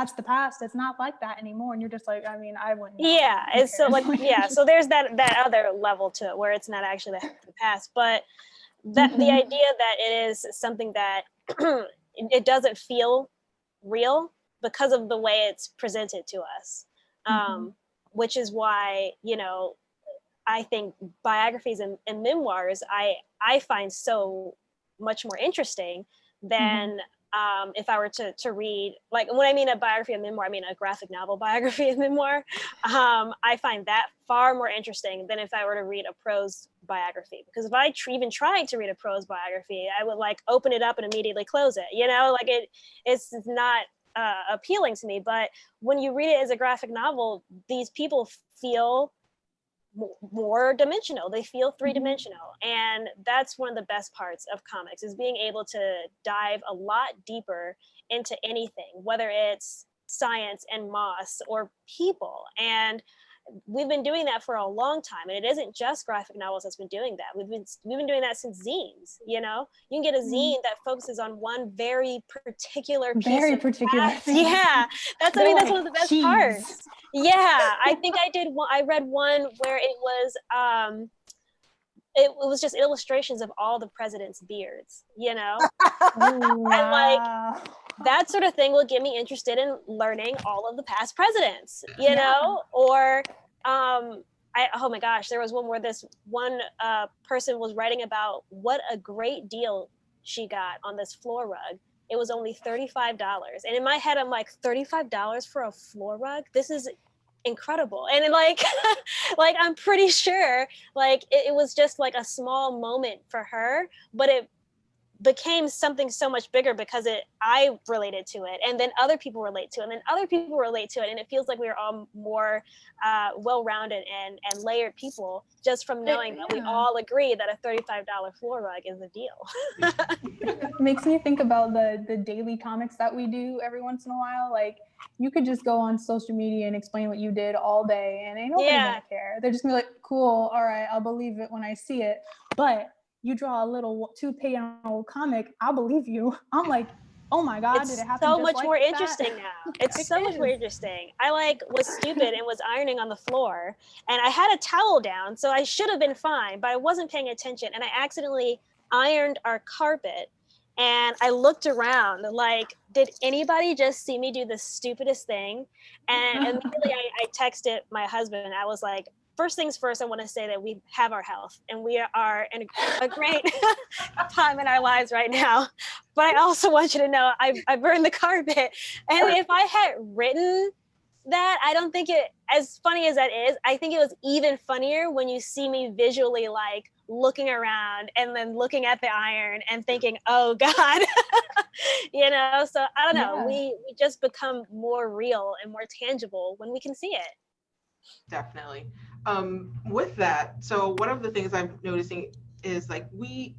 it's not like that anymore. And you're just like, I mean, I wouldn't know. Yeah, it's so like, yeah, so there's that other level to it where it's not actually the past, but that the idea that it is something that it doesn't feel real because of the way it's presented to us, which is why, you know, I think biographies and memoirs I find so much more interesting than if I were to read, like when I mean a biography and memoir, I mean a graphic novel biography and memoir. I find that far more interesting than if I were to read a prose biography. Because if I even tried to read a prose biography, I would like open it up and immediately close it. You know, like it's not appealing to me. But when you read it as a graphic novel, these people feel more dimensional. They feel three-dimensional, and that's one of the best parts of comics, is being able to dive a lot deeper into anything, whether it's science and moss or people. And we've been doing that for a long time, and it isn't just graphic novels that's been doing that. We've been doing that since zines. You know, you can get a zine that focuses on one very particular piece very particular thing. Yeah, that's, I mean, that's one of the best parts. Yeah, I think I read one where it was just illustrations of all the presidents' beards, you know? And like that sort of thing will get me interested in learning all of the past presidents, you know? Or oh my gosh, there was one where this one person was writing about what a great deal she got on this floor rug. It was only $35. And in my head, I'm like, $35 for a floor rug? This is incredible. And like, like, I'm pretty sure like it was just like a small moment for her, but it became something so much bigger because I related to it, and then other people relate to it, and then other people relate to it, and it feels like we're all more well-rounded and layered people just from knowing that we all agree that a $35 floor rug is a deal. It makes me think about the daily comics that we do every once in a while. Like you could just go on social media and explain what you did all day, and ain't nobody gonna care. They're just gonna be like, cool, all right, I'll believe it when I see it. But you draw a little 2-panel comic, I'll believe you. I'm like, oh my God, it's did it happen so just much like more that? interesting now. It's so much more interesting. I like was stupid and was ironing on the floor, and I had a towel down, so I should have been fine, but I wasn't paying attention, and I accidentally ironed our carpet. And I looked around like, did anybody just see me do the stupidest thing? And immediately I texted my husband. I was like, first things first, I want to say that we have our health and we are in a great time in our lives right now. But I also want you to know I burned the carpet. And if I had written that, I don't think it, as funny as that is, I think it was even funnier when you see me visually like looking around and then looking at the iron and thinking, oh God, you know? So I don't know, we just become more real and more tangible when we can see it. Definitely. With that, so one of the things I'm noticing is like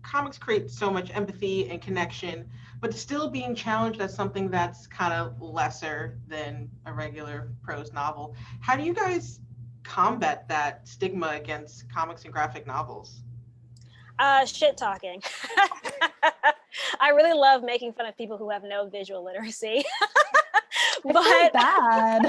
comics create so much empathy and connection, but still being challenged as something that's kind of lesser than a regular prose novel. How do you guys combat that stigma against comics and graphic novels? Shit talking. I really love making fun of people who have no visual literacy. But bad.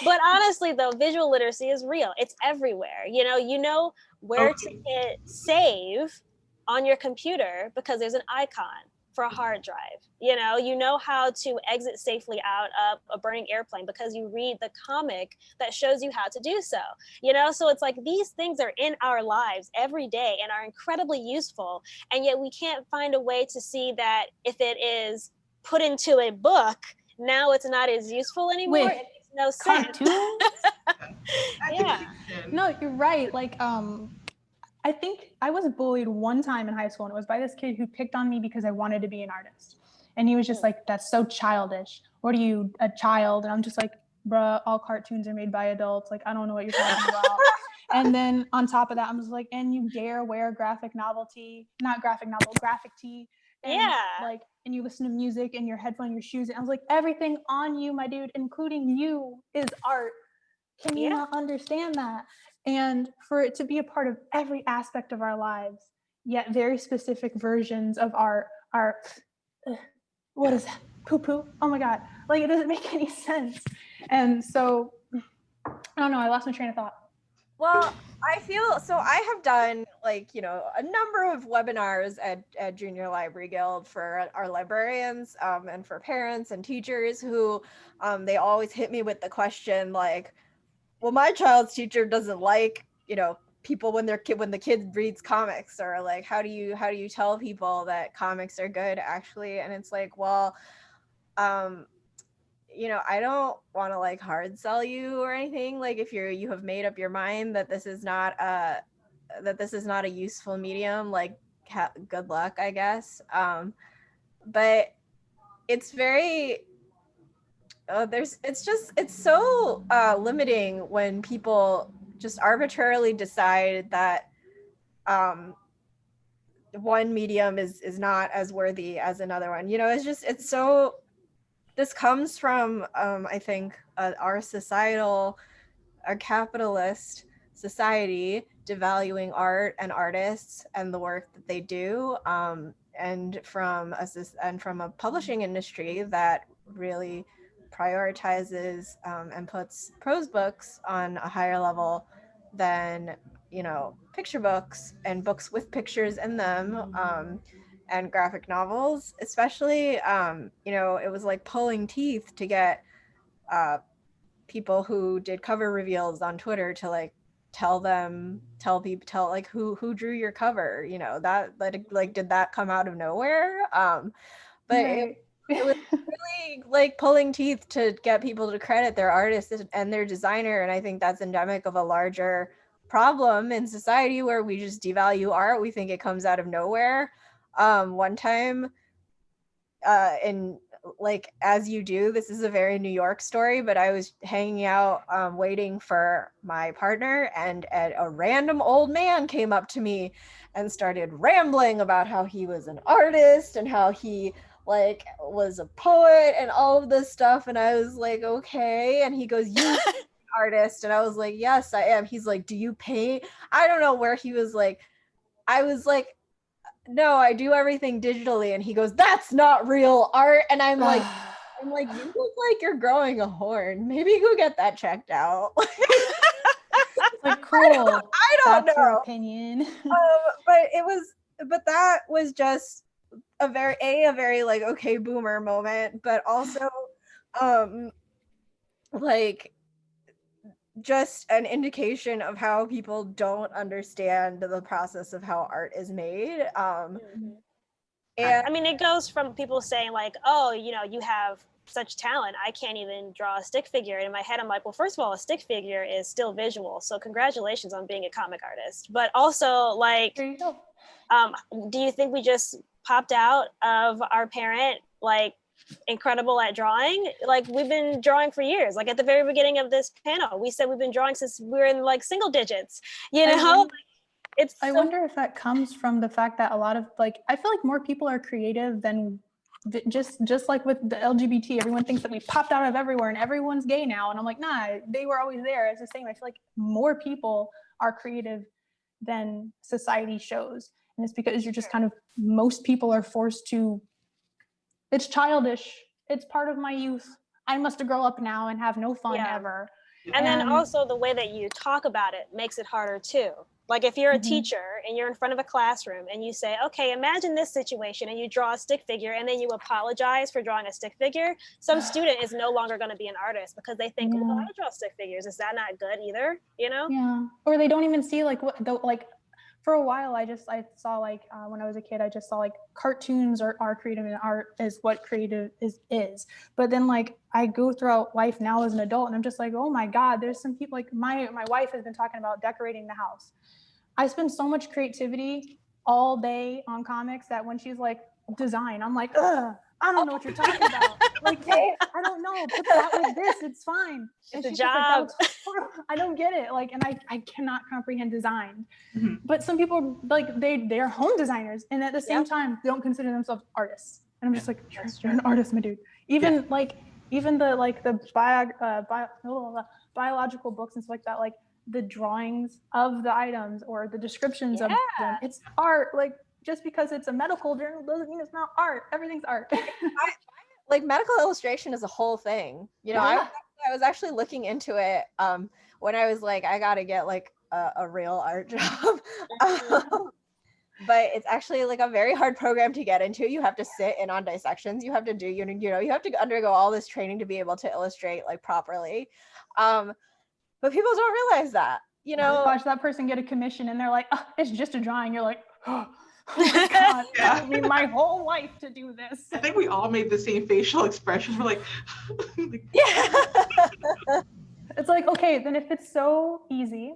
But honestly, though, visual literacy is real. It's everywhere. You know where to hit save on your computer because there's an icon for a hard drive. You know how to exit safely out of a burning airplane because you read the comic that shows you how to do so. So it's like these things are in our lives every day and are incredibly useful. And yet we can't find a way to see that if it is put into a book, now it's not as useful anymore. Wait, it makes no sense. Cartoons? Yeah. No, you're right. Like I think I was bullied one time in high school, and it was by this kid who picked on me because I wanted to be an artist. And he was just like, that's so childish. What are you, a child? And I'm just like, bruh, all cartoons are made by adults. Like, I don't know what you're talking about. And then on top of that, I'm just like, and you dare wear graphic tee. And like, and you listen to music in your headphone, your shoes. And I was like, everything on you, my dude, including you, is art. Can you not understand that? And for it to be a part of every aspect of our lives, yet very specific versions of art are, what is that? Poo-poo? Oh my God. Like, it doesn't make any sense. And so, I don't know, I lost my train of thought. Well, I feel so I have done like, you know, a number of webinars at Junior Library Guild for our librarians and for parents and teachers who they always hit me with the question like, well, my child's teacher doesn't like, you know, people when the kid reads comics, or like how do you tell people that comics are good actually? And it's like, well, you know, I don't want to like hard sell you or anything. Like if you have made up your mind that this is not a useful medium, like good luck, I guess. But it's very it's so limiting when people just arbitrarily decide that one medium is not as worthy as another one. You know, it's so, this comes from I think our capitalist society devaluing art and artists and the work that they do, and from a publishing industry that really prioritizes and puts prose books on a higher level than, you know, picture books and books with pictures in them, and graphic novels especially. You know, it was like pulling teeth to get people who did cover reveals on Twitter to like tell like who drew your cover, you know, that like did that come out of nowhere? But Right. it was really like pulling teeth to get people to credit their artist and their designer. And I think that's endemic of a larger problem in society where we just devalue art. We think it comes out of nowhere. One time in like, as you do, this is a very New York story, but I was hanging out waiting for my partner, and a random old man came up to me and started rambling about how he was an artist and how he like was a poet and all of this stuff. And I was like, okay. And he goes, you artist? And I was like, yes, I am. He's like, do you paint? I don't know where he was like, I was like, no, I do everything digitally. And he goes, that's not real art. And I'm like, you look like you're growing a horn. Maybe go get that checked out. Like, cool. I don't that's know. Your opinion. But that was just a very like, okay, boomer moment, but also like just an indication of how people don't understand the process of how art is made. And I mean, it goes from people saying like, oh, you know, you have such talent, I can't even draw a stick figure. And in my head, I'm like, well, first of all, a stick figure is still visual. So congratulations on being a comic artist. But also, like, there you go. Do you think we just popped out of our parent, like, incredible at drawing? Like, we've been drawing for years. Like, at the very beginning of this panel, we said we've been drawing since we were in like single digits, you know? I wonder if that comes from the fact that a lot of like, I feel like more people are creative than just like with the LGBT. Everyone thinks that we popped out of everywhere and everyone's gay now. And I'm like, nah, they were always there. It's the same. I feel like more people are creative than society shows. And it's because you're just kind of, most people are forced to, it's childish. It's part of my youth. I must grow up now and have no fun ever. And then also the way that you talk about it makes it harder too. Like if you're a teacher and you're in front of a classroom and you say, okay, imagine this situation, and you draw a stick figure and then you apologize for drawing a stick figure, some student is no longer going to be an artist because they think, well, I draw stick figures. Is that not good either? You know? Yeah. Or they don't even see like what the, like, for a while, I saw like, when I was a kid, I just saw like cartoons are creative and art is what creative is. But then like I go throughout life now as an adult and I'm just like, oh my God, there's some people like my wife has been talking about decorating the house. I spend so much creativity all day on comics that when she's like, design, I'm like, ugh, I don't know what you're talking about. Like, I don't know. Put that with this. It's fine. And It's a she's just like, that job. looks horrible. I don't get it. Like, and I cannot comprehend design. Mhm. But some people, like, they are home designers and at the same Yep. time don't consider themselves artists. And I'm just like, That's you're an artist, my dude. Even Yeah. like, even the biological books and stuff like that, like the drawings of the items or the descriptions of them, it's art. Like, just because it's a medical journal doesn't mean it's not art. Everything's art. Like medical illustration is a whole thing. You know, Yeah. I was actually looking into it when I was like, I gotta get like a real art job. But it's actually like a very hard program to get into. You have to sit in on dissections. You have to do, you know, you have to undergo all this training to be able to illustrate like properly. But people don't realize that, you know. Watch that person get a commission and they're like, oh, it's just a drawing. You're like, oh my God, Yeah. it took me my whole life to do this. I think we all made the same facial expressions. We're like, Yeah. It's like, okay, then if it's so easy,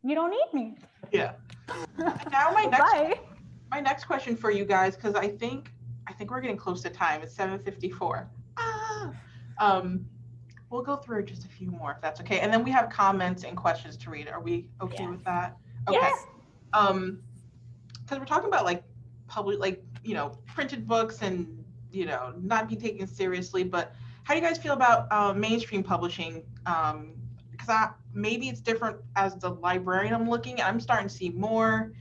you don't need me. yeah. Now Bye. my next question for you guys, because I think we're getting close to time. It's 7:54. We'll go through just a few more if that's okay, and then we have comments and questions to read. Are we okay with that? Okay. Yes. Because we're talking about like public, like, you know, printed books and, you know, not be taken seriously. But how do you guys feel about mainstream publishing? Because maybe it's different as the librarian I'm looking at. I'm starting to see more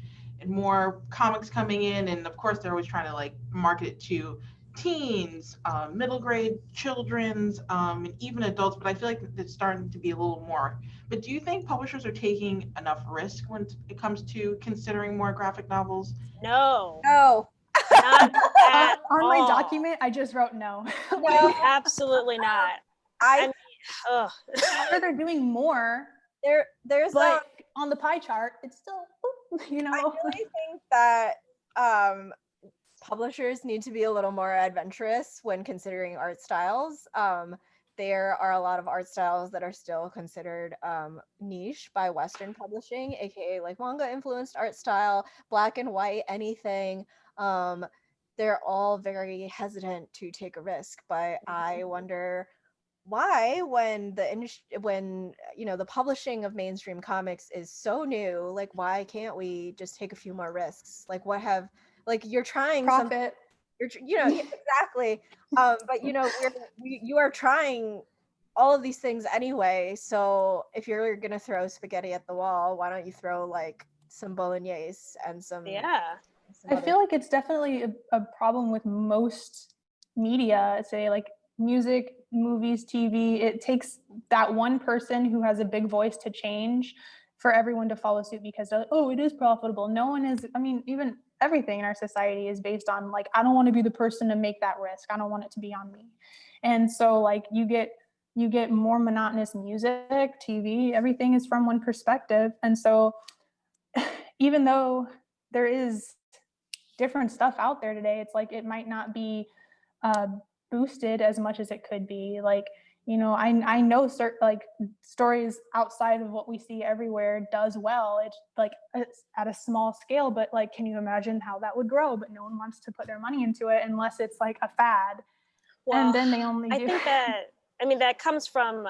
and more comics coming in, and of course they're always trying to like market it to teens, middle grade, children's, and even adults. But I feel like it's starting to be a little more. But do you think publishers are taking enough risk when it comes to considering more graphic novels? No, No. not at On all. my document, I just wrote no. No. Absolutely not. I Ugh. I'm sure they're doing more, there's but on the pie chart, it's still, you know. I really think that publishers need to be a little more adventurous when considering art styles. There are a lot of art styles that are still considered niche by Western publishing, aka like manga influenced art style, black and white, anything. They're all very hesitant to take a risk, but I wonder why, when you know, the publishing of mainstream comics is so new, like why can't we just take a few more risks? Like what have, like, you're trying some, Profit. you know, yeah, exactly. But you know, you are trying all of these things anyway, so if you're gonna throw spaghetti at the wall, why don't you throw like some bolognese and some, Yeah. some I other- feel like it's definitely a problem with most media, say like music, movies, TV. It takes that one person who has a big voice to change for everyone to follow suit because they're like, oh, it is profitable. No one is, I mean, even everything in our society is based on like, I don't want to be the person to make that risk. I don't want it to be on me. And so like you get more monotonous music, TV, everything is from one perspective. And so even though there is different stuff out there today, it's like it might not be boosted as much as it could be. Like, you know, I know certain like stories outside of what we see everywhere does well. It's like it's at a small scale, but like, can you imagine how that would grow? But no one wants to put their money into it unless it's like a fad. Well, And then they only do. I think that, I mean, that comes from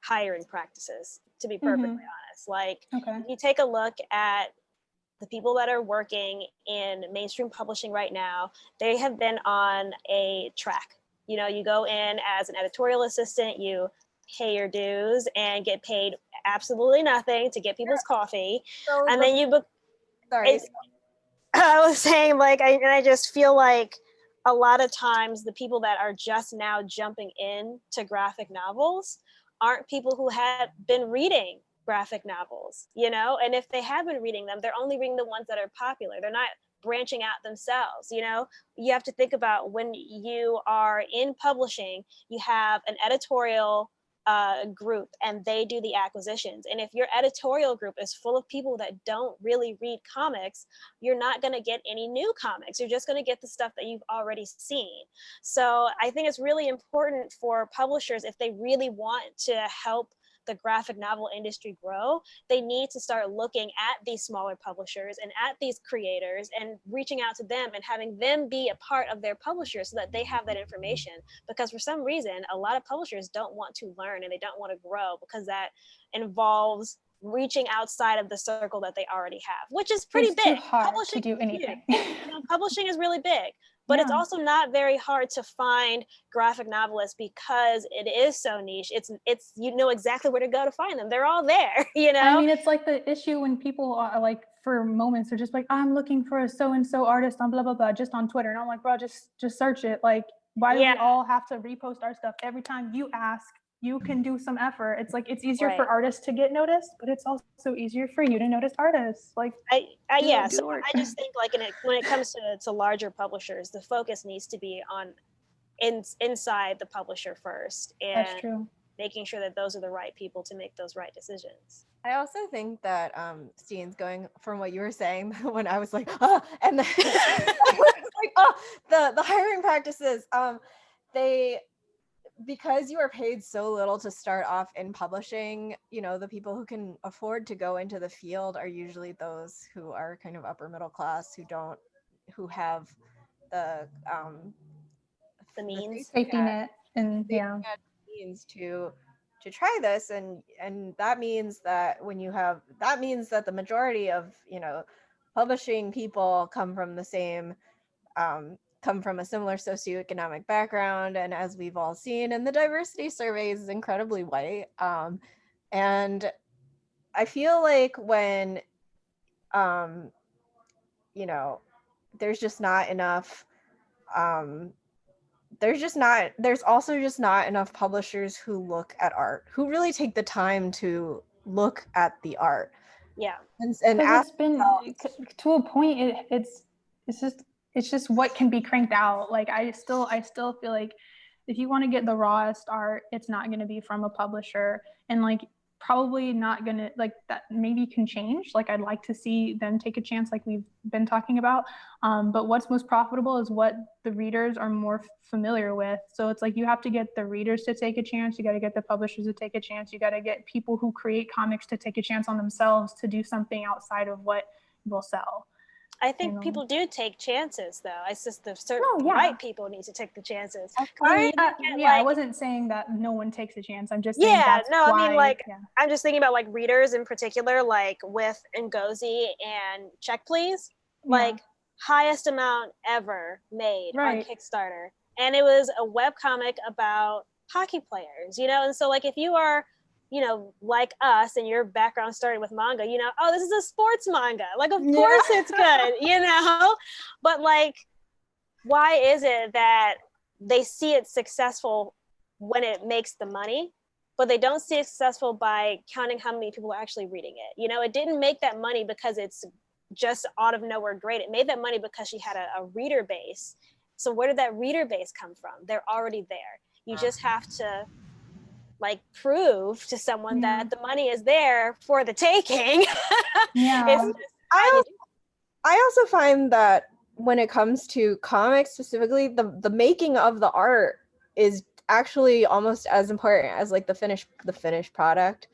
hiring practices, to be perfectly honest. Like, Okay. if you take a look at the people that are working in mainstream publishing right now, they have been on a track. You know, you go in as an editorial assistant, you pay your dues and get paid absolutely nothing to get people's coffee. So And then you book. sorry. I was saying, like, I just feel like a lot of times the people that are just now jumping in to graphic novels aren't people who have been reading graphic novels, you know? And if they have been reading them, they're only reading the ones that are popular. They're not branching out themselves, you know? You have to think about when you are in publishing, you have an editorial group and they do the acquisitions. And if your editorial group is full of people that don't really read comics, you're not going to get any new comics. You're just going to get the stuff that you've already seen. So I think it's really important for publishers, if they really want to help the graphic novel industry grow, they need to start looking at these smaller publishers and at these creators and reaching out to them and having them be a part of their publishers so that they have that information. Because for some reason, a lot of publishers don't want to learn and they don't want to grow because that involves reaching outside of the circle that they already have, which is pretty It's big. too hard Publishing to do anything. publishing is really big, but it's also not very hard to find graphic novelists because it is so niche. It's you know exactly where to go to find them. They're all there, you know? I mean, it's like the issue when people are like, for moments, they're just like, I'm looking for a so-and-so artist on blah, blah, blah, just on Twitter. And I'm like, bro, just search it. Like, why do we all have to repost our stuff every time you ask? You can do some effort. It's like, it's easier for artists to get noticed, but it's also easier for you to notice artists. Like, I just think like when it comes to larger publishers, the focus needs to be on inside the publisher first, and that's true. making sure that those are the right people to make those right decisions. I also think that Steen's going from what you were saying when I was like, oh, and then I was like, oh, the hiring practices, they, because you are paid so little to start off in publishing, you know, the people who can afford to go into the field are usually those who are kind of upper middle class, who have the means, safety net, and means to try this, and that means that that the majority of, you know, publishing people come from the same come from a similar socioeconomic background, and as we've all seen in the diversity surveys, is incredibly white. And I feel like when you know, there's just not enough there's also just not enough publishers who look at art, who really take the time to look at the art. Yeah. And it's been to a point, it's just what can be cranked out. Like I still feel like if you want to get the rawest art, it's not going to be from a publisher, and like probably not going to, like, that maybe can change. Like I'd like to see them take a chance, like we've been talking about, but what's most profitable is what the readers are more familiar with. So it's like you have to get the readers to take a chance, you got to get the publishers to take a chance, you got to get people who create comics to take a chance on themselves to do something outside of what will sell. I think people do take chances, though. It's just the right people need to take the chances. I wasn't saying that no one takes a chance. I'm just saying that's why. I mean, like, I'm just thinking about like readers in particular, like with Ngozi and Check Please, like highest amount ever made on Kickstarter, and it was a webcomic about hockey players, you know. And so, like, if you are, you know, like us, and your background started with manga, you know, oh, this is a sports manga, like of course it's good, you know. But like, why is it that they see it successful when it makes the money, but they don't see it successful by counting how many people are actually reading it? You know, it didn't make that money because it's just out of nowhere great. It made that money because she had a reader base. So where did that reader base come from? They're already there. You just have to like prove to someone that the money is there for the taking. I also find that when it comes to comics specifically, the making of the art is actually almost as important as like the finished product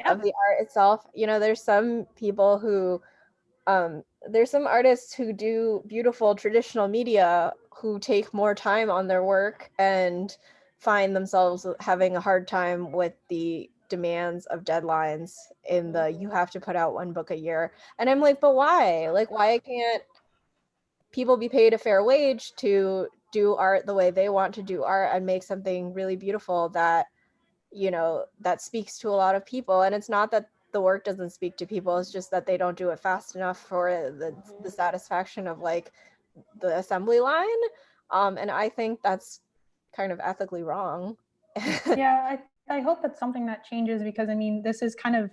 of the art itself. You know, there's some people who there's some artists who do beautiful traditional media who take more time on their work and find themselves having a hard time with the demands of deadlines in the you have to put out one book a year. And I'm like, but why? Like, why can't people be paid a fair wage to do art the way they want to do art and make something really beautiful that, you know, that speaks to a lot of people? And it's not that the work doesn't speak to people, it's just that they don't do it fast enough for the satisfaction of like the assembly line. And I think that's kind of ethically wrong. I hope that's something that changes, because I mean, this is kind of,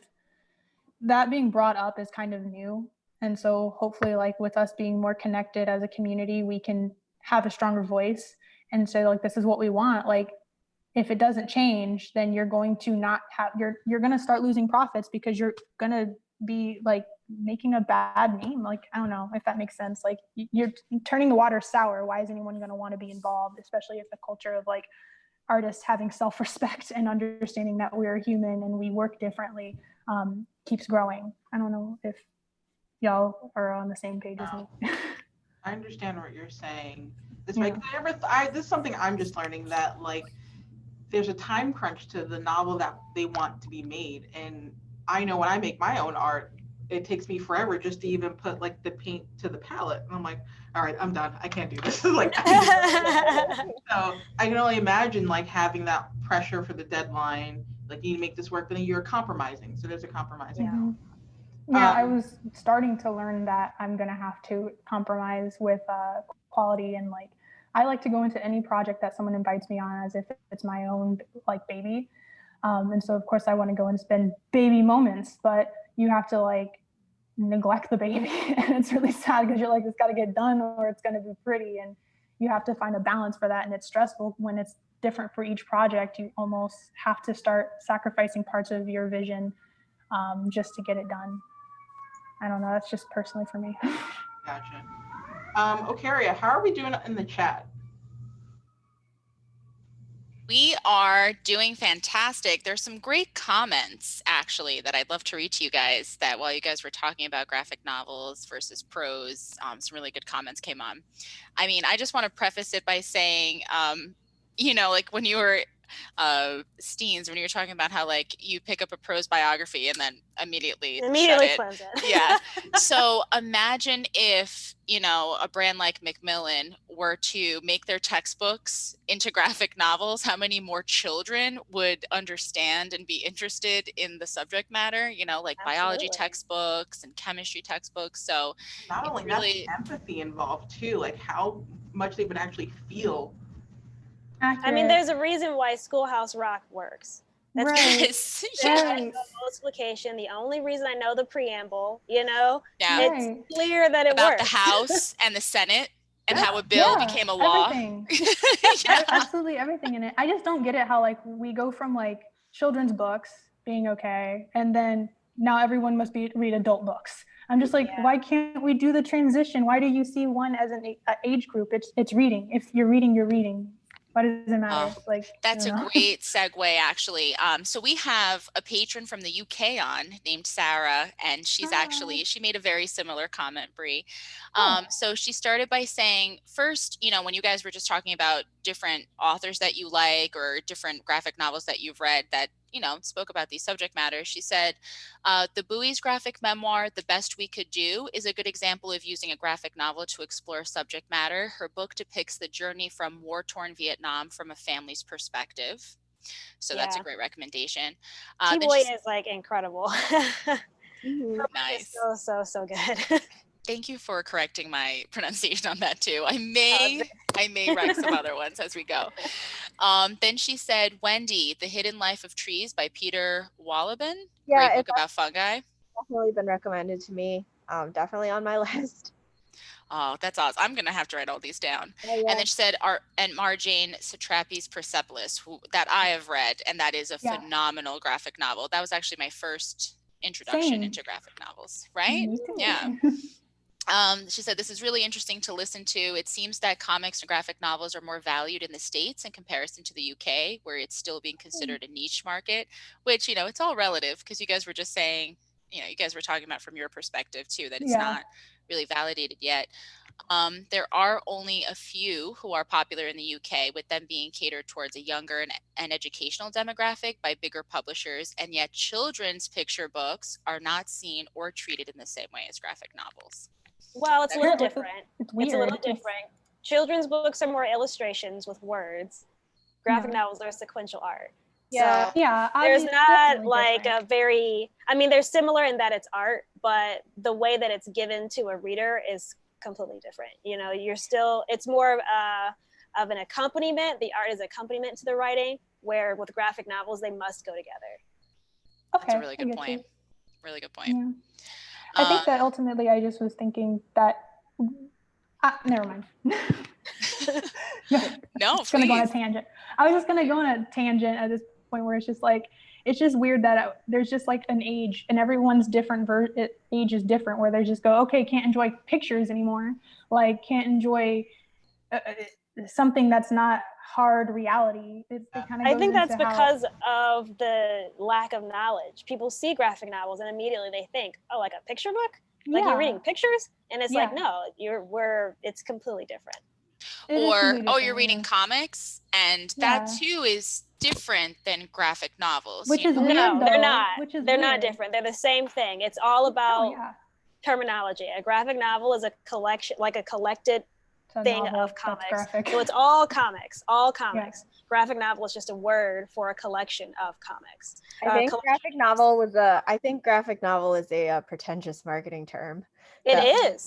that being brought up is kind of new. And so hopefully, like with us being more connected as a community, we can have a stronger voice and say like, this is what we want. Like, if it doesn't change, then you're going to not have, you're going to start losing profits, because you're going to be like making a bad name. Like, I don't know if that makes sense. Like, you're turning the water sour. Why is anyone going to want to be involved, especially if the culture of like artists having self-respect and understanding that we are human and we work differently keeps growing. I don't know if y'all are on the same page as me. I understand what you're saying. This is something I'm just learning, that like there's a time crunch to the novel that they want to be made. And I know when I make my own art, it takes me forever just to even put like the paint to the palette. And I'm like, all right, I'm done. I can't do this. Like, so I can only imagine like having that pressure for the deadline. Like, you need to make this work, but then you're compromising. So there's a compromising. Yeah. Yeah, I was starting to learn that I'm going to have to compromise with quality, and like I like to go into any project that someone invites me on as if it's my own like baby. And so of course I want to go and spend baby moments, but you have to like neglect the baby. And it's really sad because you're like, it's got to get done or it's going to be pretty. And you have to find a balance for that. And it's stressful when it's different for each project. You almost have to start sacrificing parts of your vision just to get it done. I don't know. That's just personally for me. Gotcha. Okaria, how are we doing in the chat? We are doing fantastic. There's some great comments actually that I'd love to read to you guys, that while you guys were talking about graphic novels versus prose, some really good comments came on. I mean, I just want to preface it by saying, you know, like when you were Steens, when you were talking about how like you pick up a prose biography and then immediately shut it. Close it. Yeah. So imagine if, you know, a brand like Macmillan were to make their textbooks into graphic novels, how many more children would understand and be interested in the subject matter, you know, like biology textbooks and chemistry textbooks. So not only really that, empathy involved too, like how much they would actually feel. Accurate. I mean, there's a reason why Schoolhouse Rock works. That's yes. multiplication. The only reason I know the preamble, you know, it's clear that it about works. The House and the Senate and how a bill became a law. Everything. Absolutely everything in it. I just don't get it how like we go from like children's books being okay, and then now everyone must read adult books. I'm just like, why can't we do the transition? Why do you see one as an age group? It's reading. If you're reading, you're reading. Why does it matter? Like, that's a great segue, actually. So we have a patron from the UK on named Sarah, and she's she made a very similar comment, Bree. So she started by saying, first, you know, when you guys were just talking about different authors that you like or different graphic novels that you've read that, you know, spoke about these subject matters, she said, the Bowie's graphic memoir, The Best We Could Do, is a good example of using a graphic novel to explore subject matter. Her book depicts the journey from war-torn Vietnam from a family's perspective. So that's a great recommendation. T-Boy is like incredible. Nice. So good. Thank you for correcting my pronunciation on that too. I may write some other ones as we go. Then she said, Wendy, The Hidden Life of Trees by Peter Wolleben. Yeah, great book about fungi. Definitely been recommended to me. Definitely on my list. Oh, that's awesome. I'm going to have to write all these down. And then she said, and Marjane Satrapi's Persepolis, that I have read, and that is a phenomenal graphic novel. That was actually my first introduction into graphic novels, right? Yeah. She said, this is really interesting to listen to. It seems that comics and graphic novels are more valued in the States in comparison to the UK, where it's still being considered a niche market, which, you know, it's all relative, because you guys were just saying, you know, you guys were talking about from your perspective too, that it's not really validated yet. There are only a few who are popular in the UK, with them being catered towards a younger and educational demographic by bigger publishers, and yet children's picture books are not seen or treated in the same way as graphic novels. Well, it's a little different. It's weird. It's a little different. Children's books are more illustrations with words. Graphic novels are sequential art. Yeah. So there's not like a very, I mean, they're similar in that it's art, but the way that it's given to a reader is completely different. You know, it's more of an accompaniment. The art is accompaniment to the writing, where with graphic novels, they must go together. That's a really good point. Really good point. Yeah. I think that ultimately I just was thinking that, never mind. No, it's going to go on a tangent. I was just going to go on a tangent at this point where it's just like, it's just weird that there's just like an age, and everyone's different age is different, where they just go, okay, can't enjoy pictures anymore. Like, can't enjoy something that's not hard reality. It kind of I goes think that's into how, because of the lack of knowledge. People see graphic novels and immediately they think, oh, like a picture book? Like you're reading pictures? And it's like, no, it's completely different. Or, oh, you're reading comics, and that too is different than graphic novels. Which is weird, no, though. they're not. They're not different. They're the same thing. It's all about terminology. A graphic novel is a collection, like a collected thing of comics. So it's all comics, Yeah. Graphic novel is just a word for a collection of comics. I think graphic novel is a pretentious marketing term. It is.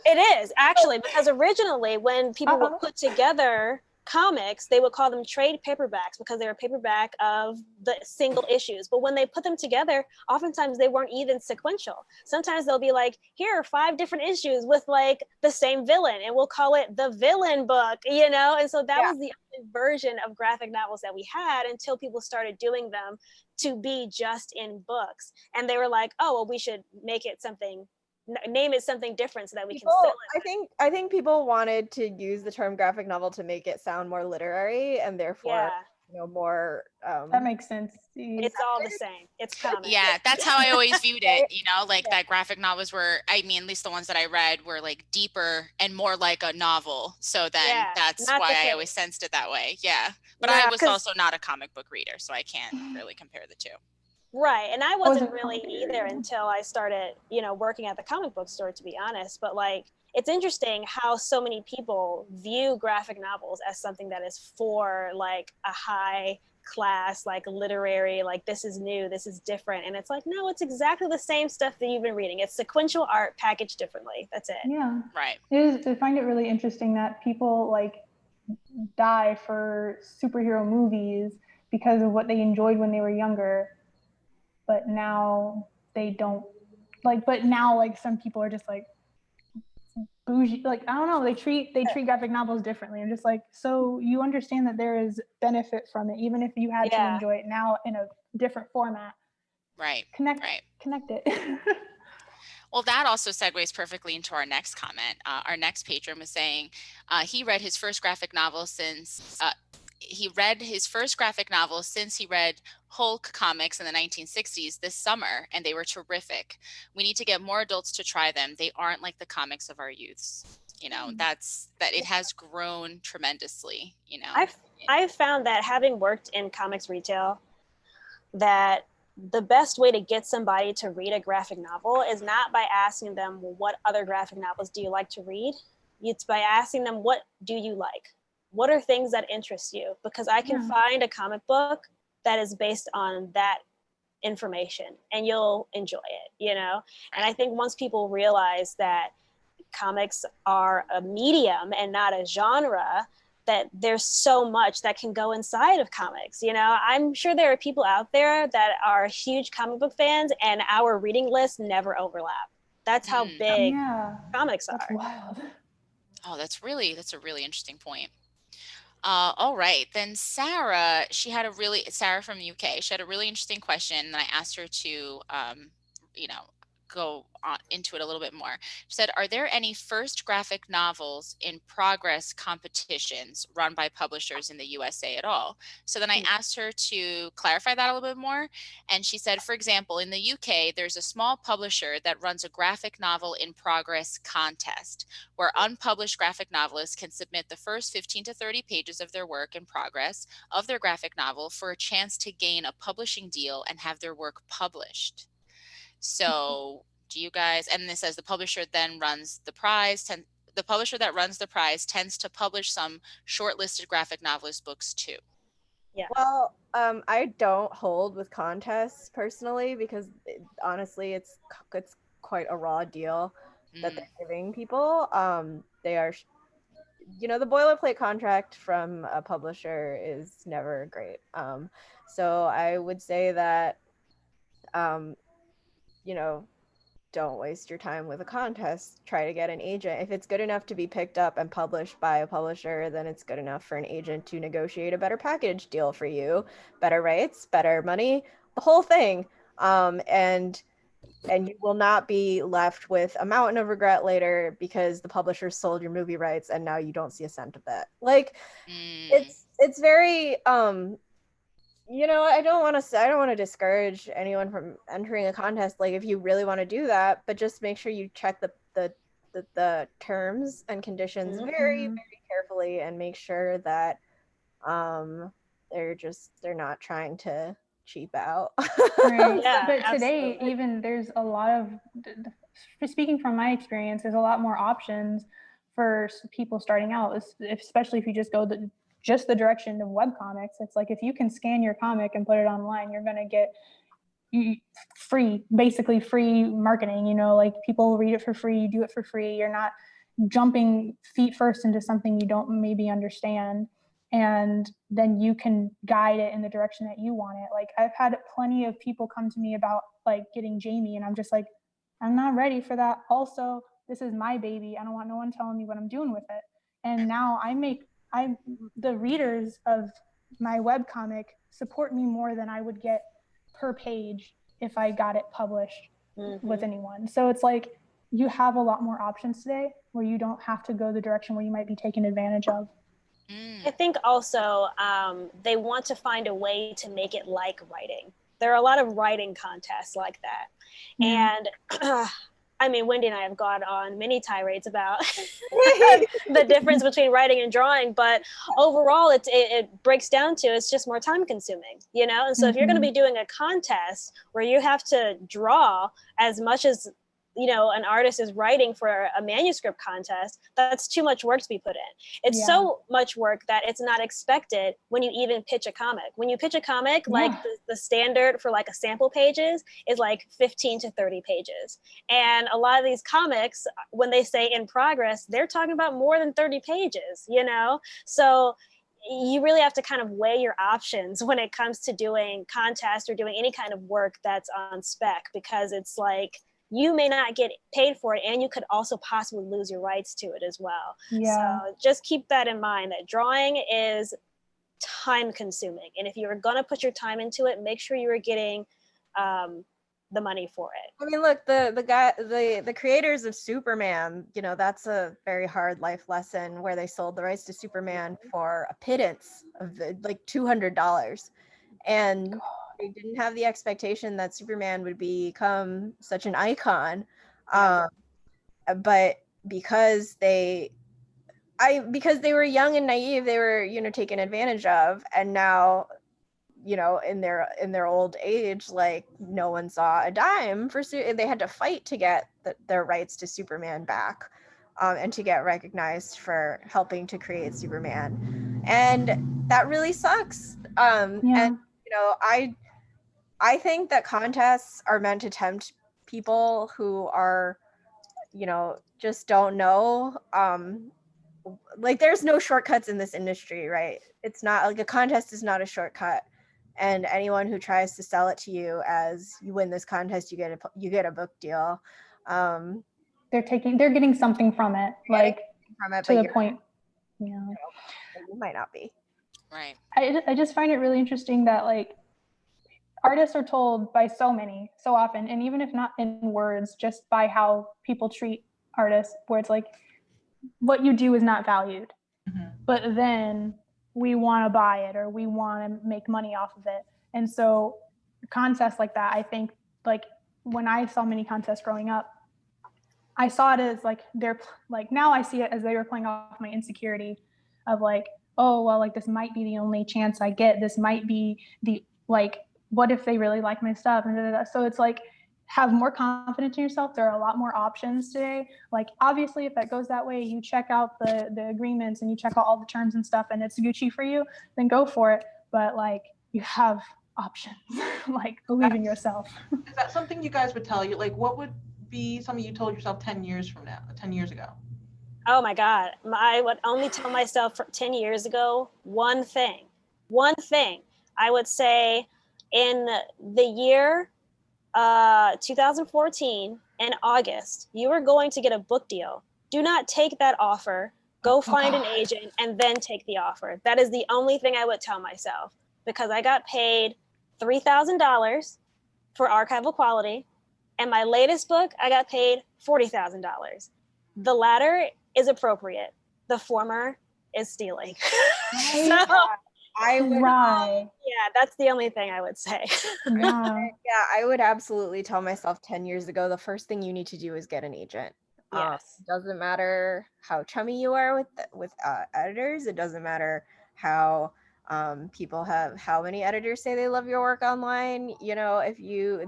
It is actually, because originally when people would put together comics, they would call them trade paperbacks because they were paperback of the single issues. But when they put them together, oftentimes they weren't even sequential. Sometimes they'll be like, here are 5 different issues with like the same villain, and we'll call it the villain book, you know? And so that was the version of graphic novels that we had until people started doing them to be just in books. And they were like, oh, well, we should make it something, name it something different so that we can sell it. I think people wanted to use the term graphic novel to make it sound more literary and therefore more that makes sense. It's all the same. It's comics. Yeah, that's how I always viewed it, you know, like that graphic novels were, I mean, at least the ones that I read were like deeper and more like a novel. So then that's why I always sensed it that way. Yeah. But I was also not a comic book reader, so I can't really compare the two. Right. And I wasn't really either until I started, you know, working at the comic book store, to be honest. But like, it's interesting how so many people view graphic novels as something that is for like a high class, like literary, like this is new, this is different. And it's like, no, it's exactly the same stuff that you've been reading. It's sequential art packaged differently. That's it. Yeah. Right. I find it really interesting that people like die for superhero movies because of what they enjoyed when they were younger. But now they don't like, but now like some people are just like bougie, like, I don't know, they treat graphic novels differently. I'm just like, so you understand that there is benefit from it, even if you had to enjoy it now in a different format. Right. Connect it. Well, that also segues perfectly into our next comment. Our next patron was saying he read his first graphic novel since he read Hulk comics in the 1960s this summer, and they were terrific. We need to get more adults to try them. They aren't like the comics of our youths. You know, that it has grown tremendously, you know. I've found that, having worked in comics retail, that the best way to get somebody to read a graphic novel is not by asking them, well, what other graphic novels do you like to read? It's by asking them, what do you like? What are things that interest you? Because I can find a comic book that is based on that information and you'll enjoy it, you know? And I think once people realize that comics are a medium and not a genre, that there's so much that can go inside of comics. You know, I'm sure there are people out there that are huge comic book fans and our reading lists never overlap. That's how big comics are. That's wild. Oh, that's a really interesting point. All right, then Sarah from the UK, she had a really interesting question, and I asked her to, you know, go on into it a little bit more. She said, are there any first graphic novels in progress competitions run by publishers in the USA at all? So then I asked her to clarify that a little bit more. And she said, for example, in the UK, there's a small publisher that runs a graphic novel in progress contest where unpublished graphic novelists can submit the first 15 to 30 pages of their work in progress of their graphic novel for a chance to gain a publishing deal and have their work published. So do you guys, and this says the publisher then runs the prize, the publisher that runs the prize tends to publish some shortlisted graphic novelist books too. Yeah. Well, I don't hold with contests personally because honestly, it's quite a raw deal that they're giving people. They are, you know, the boilerplate contract from a publisher is never great. So I would say that, you know, don't waste your time with a contest. Try to get an agent. If it's good enough to be picked up and published by a publisher, then it's good enough for an agent to negotiate a better package deal for you, better rates, better money, the whole thing. And and you will not be left with a mountain of regret later because the publisher sold your movie rights and now you don't see a cent of it. Like, it's very I don't want to discourage anyone from entering a contest. Like, if you really want to do that, but just make sure you check the terms and conditions very, very carefully, and make sure that they're not trying to cheap out. Right. Yeah, But today, absolutely. even there's a lot of, speaking from my experience, there's a lot more options for people starting out, especially if you just go just the direction of webcomics. It's like, if you can scan your comic and put it online, you're going to get basically free marketing. Like, people read it for free, you do it for free. You're not jumping feet first into something you don't maybe understand, and then you can guide it in the direction that you want it. Like, I've had plenty of people come to me about like getting Jamie, and I'm just like, I'm not ready for that. Also, this is my baby. I don't want no one telling me what I'm doing with it. And now the readers of my webcomic support me more than I would get per page if I got it published with anyone. So it's like, you have a lot more options today where you don't have to go the direction where you might be taken advantage of. I think also they want to find a way to make it like writing. There are a lot of writing contests like that. And I mean, Wendy and I have gone on many tirades about the difference between writing and drawing, but overall it breaks down to, it's just more time consuming, And so if you're going to be doing a contest where you have to draw as much as an artist is writing for a manuscript contest, that's too much work to be put in. It's so much work that it's not expected when you even pitch a comic. When you pitch a comic, like the standard for like a sample pages is like 15 to 30 pages. And a lot of these comics, when they say in progress, they're talking about more than 30 pages, So you really have to kind of weigh your options when it comes to doing contests or doing any kind of work that's on spec, because it's like, you may not get paid for it, and you could also possibly lose your rights to it as well. So just keep that in mind, that drawing is time consuming. And if you're going to put your time into it, make sure you are getting the money for it. I mean, look, the creators of Superman, that's a very hard life lesson, where they sold the rights to Superman for a pittance of like $200. And they didn't have the expectation that Superman would become such an icon. But because they were young and naive, they were, taken advantage of. And now, in their old age, like, no one saw a dime for they had to fight to get their rights to Superman back, and to get recognized for helping to create Superman. And that really sucks. And I think that contests are meant to tempt people who are, just don't know. Like, there's no shortcuts in this industry, right? It's not like a contest is not a shortcut. And anyone who tries to sell it to you as, you win this contest, you get a book deal. They're getting something from it, to the point. You might not be. Right. I just find it really interesting that, like, artists are told by so often, and even if not in words, just by how people treat artists, where it's like, what you do is not valued, but then we want to buy it, or we want to make money off of it. And so contests like that, I think, like, when I saw many contests growing up, I saw it as like, now I see it as they were playing off my insecurity of like, oh, well, like, this might be the only chance I get. This might be what if they really like my stuff? And so it's like, have more confidence in yourself. There are a lot more options today. Like, obviously, if that goes that way, you check out the agreements and you check out all the terms and stuff, and it's Gucci for you, then go for it. But like, you have options. Like, believe in yourself. Is that something you guys would tell you? Like, what would be something you told yourself 10 years ago? Oh my God. I would only tell myself 10 years ago, one thing. I would say, in the year 2014, in August, you are going to get a book deal. Do not take that offer. Go find an agent and then take the offer. That is the only thing I would tell myself, because I got paid $3,000 for archival quality. And my latest book, I got paid $40,000. The latter is appropriate. The former is stealing. So, I would, Right. yeah, that's the only thing I would say. Yeah. yeah, I would absolutely tell myself 10 years ago, the first thing you need to do is get an agent. Yes. Doesn't matter how chummy you are with editors. It doesn't matter how how many editors say they love your work online. You know, if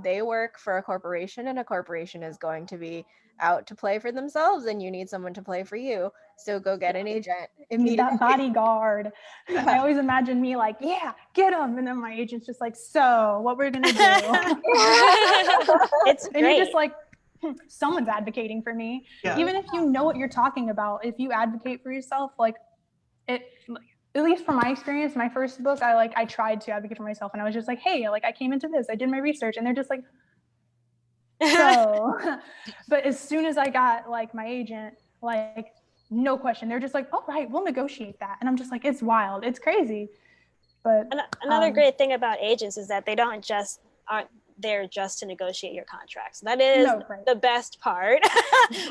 they work for a corporation, and a corporation is going to be out to play for themselves, and you need someone to play for you. So go get an agent Need that immediately. bodyguard. I always imagine me like, yeah, get him. And then my agent's just like, so what we're gonna do? It's And you're great. just like, someone's advocating for me. Yeah. Even if you know what you're talking about, if you advocate for yourself, like it, at least from my experience, my first book, I tried to advocate for myself, and I was just like, hey, like I came into this, I did my research, and they're just like, so. But as soon as I got like my agent, like no question, they're just like, all right, we'll negotiate that. And I'm just like, it's wild, it's crazy. But another great thing about agents is that they aren't there just to negotiate your contracts. That is the best part.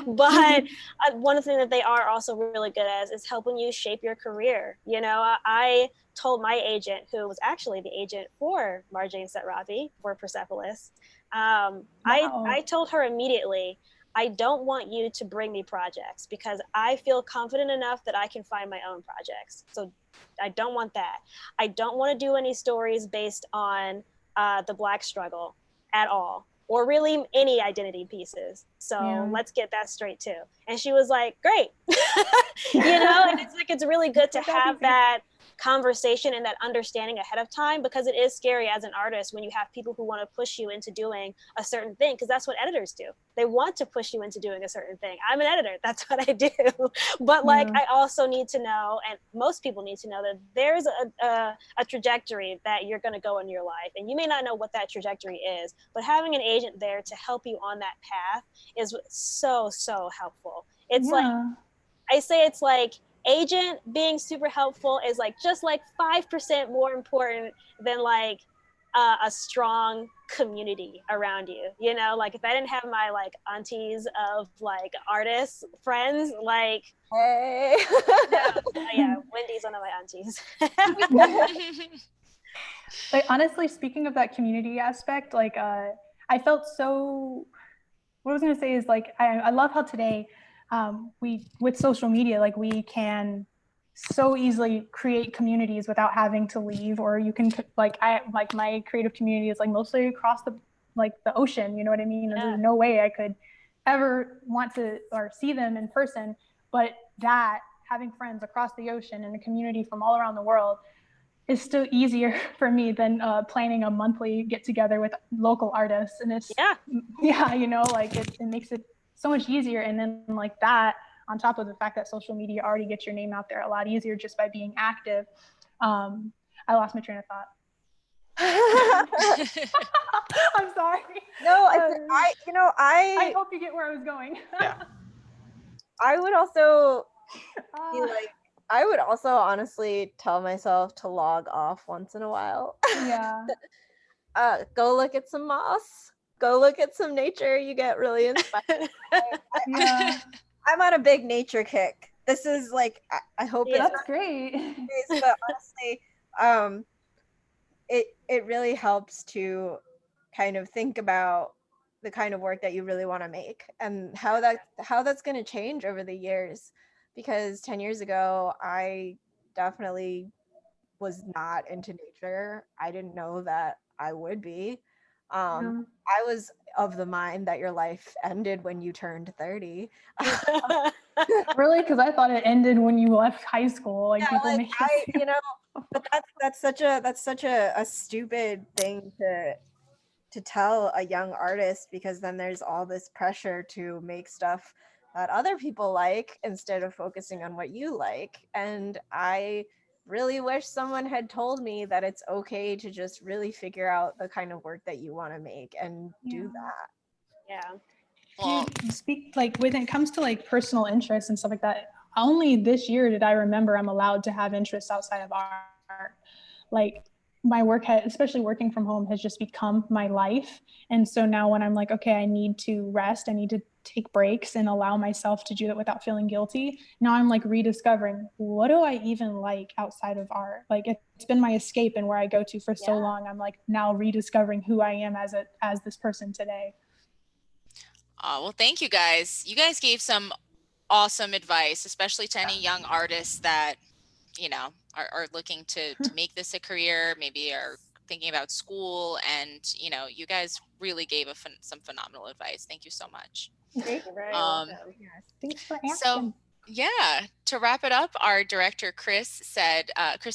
But one thing that they are also really good at is helping you shape your career. You know, I told my agent, who was actually the agent for Marjane Satrapi for Persepolis, I told her immediately, I don't want you to bring me projects because I feel confident enough that I can find my own projects. So I don't want that. I don't want to do any stories based on the Black struggle at all, or really any identity pieces. So let's get that straight too. And she was like, great. You know, and it's like, it's really good to have that conversation and that understanding ahead of time, because it is scary as an artist when you have people who want to push you into doing a certain thing, because that's what editors do. They want to push you into doing a certain thing. I'm an editor, that's what I do. But like, I also need to know, and most people need to know, that there's a trajectory that you're going to go in your life, and you may not know what that trajectory is, but having an agent there to help you on that path is so helpful. It's like, I say, it's like agent being super helpful is like just like 5% more important than like a strong community around you. You know, like if I didn't have my like aunties of like artists friends, like, hey. Yeah, Wendy's one of my aunties. Like, honestly, speaking of that community aspect, like I felt so, what I was gonna say is like, I love how today we, with social media, like we can so easily create communities without having to leave, or you can like, my creative community is like mostly across the ocean, you know what I mean? There's no way I could ever want to or see them in person, but that having friends across the ocean and a community from all around the world is still easier for me than planning a monthly get together with local artists. And it's, you know, like it makes it so much easier. And then like that, on top of the fact that social media already gets your name out there a lot easier just by being active. I lost my train of thought. I'm sorry. No, I hope you get where I was going. Yeah. I would also be like, I would also honestly tell myself to log off once in a while. Yeah. Go look at some moss. Go look at some nature. You get really inspired. I'm on a big nature kick. This is like, I hope it's that's great. But honestly, it really helps to kind of think about the kind of work that you really want to make and how that's going to change over the years. Because 10 years ago, I definitely was not into nature. I didn't know that I would be. I was of the mind that your life ended when you turned 30. Really? Because I thought it ended when you left high school. Like, people like, make you know, but that's such a stupid thing to tell a young artist, because then there's all this pressure to make stuff that other people like instead of focusing on what you like. And I really wish someone had told me that it's okay to just really figure out the kind of work that you want to make and do that. Yeah. Well, you speak like when it comes to like personal interests and stuff like that, only this year did I remember I'm allowed to have interests outside of art. Like my work especially working from home, has just become my life. And so now when I'm like, okay, I need to rest, I need to take breaks and allow myself to do that without feeling guilty. Now I'm like rediscovering, what do I even like outside of art? Like it's been my escape and where I go to for so long. I'm like now rediscovering who I am as this person today. Well, thank you guys. You guys gave some awesome advice, especially to any young artists that, you know, are looking to make this a career, maybe are thinking about school, and, you know, you guys really gave some phenomenal advice. Thank you so much. You're very welcome. Yes. Thanks for asking. So yeah, to wrap it up, our director Chris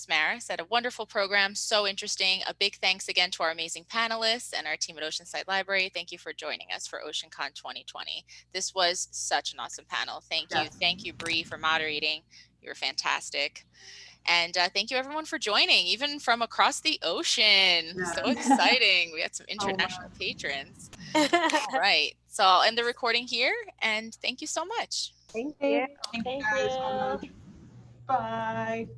Mara said, a wonderful program, so interesting. A big thanks again to our amazing panelists and our team at Oceanside Library. Thank you for joining us for OceanCon 2020. This was such an awesome panel. Thank you. Thank you, Bree, for moderating. You were fantastic. And thank you everyone for joining, even from across the ocean. So exciting. We had some international patrons. All right. So I'll end the recording here, and thank you so much. Thank you. Thank you guys so much. Bye.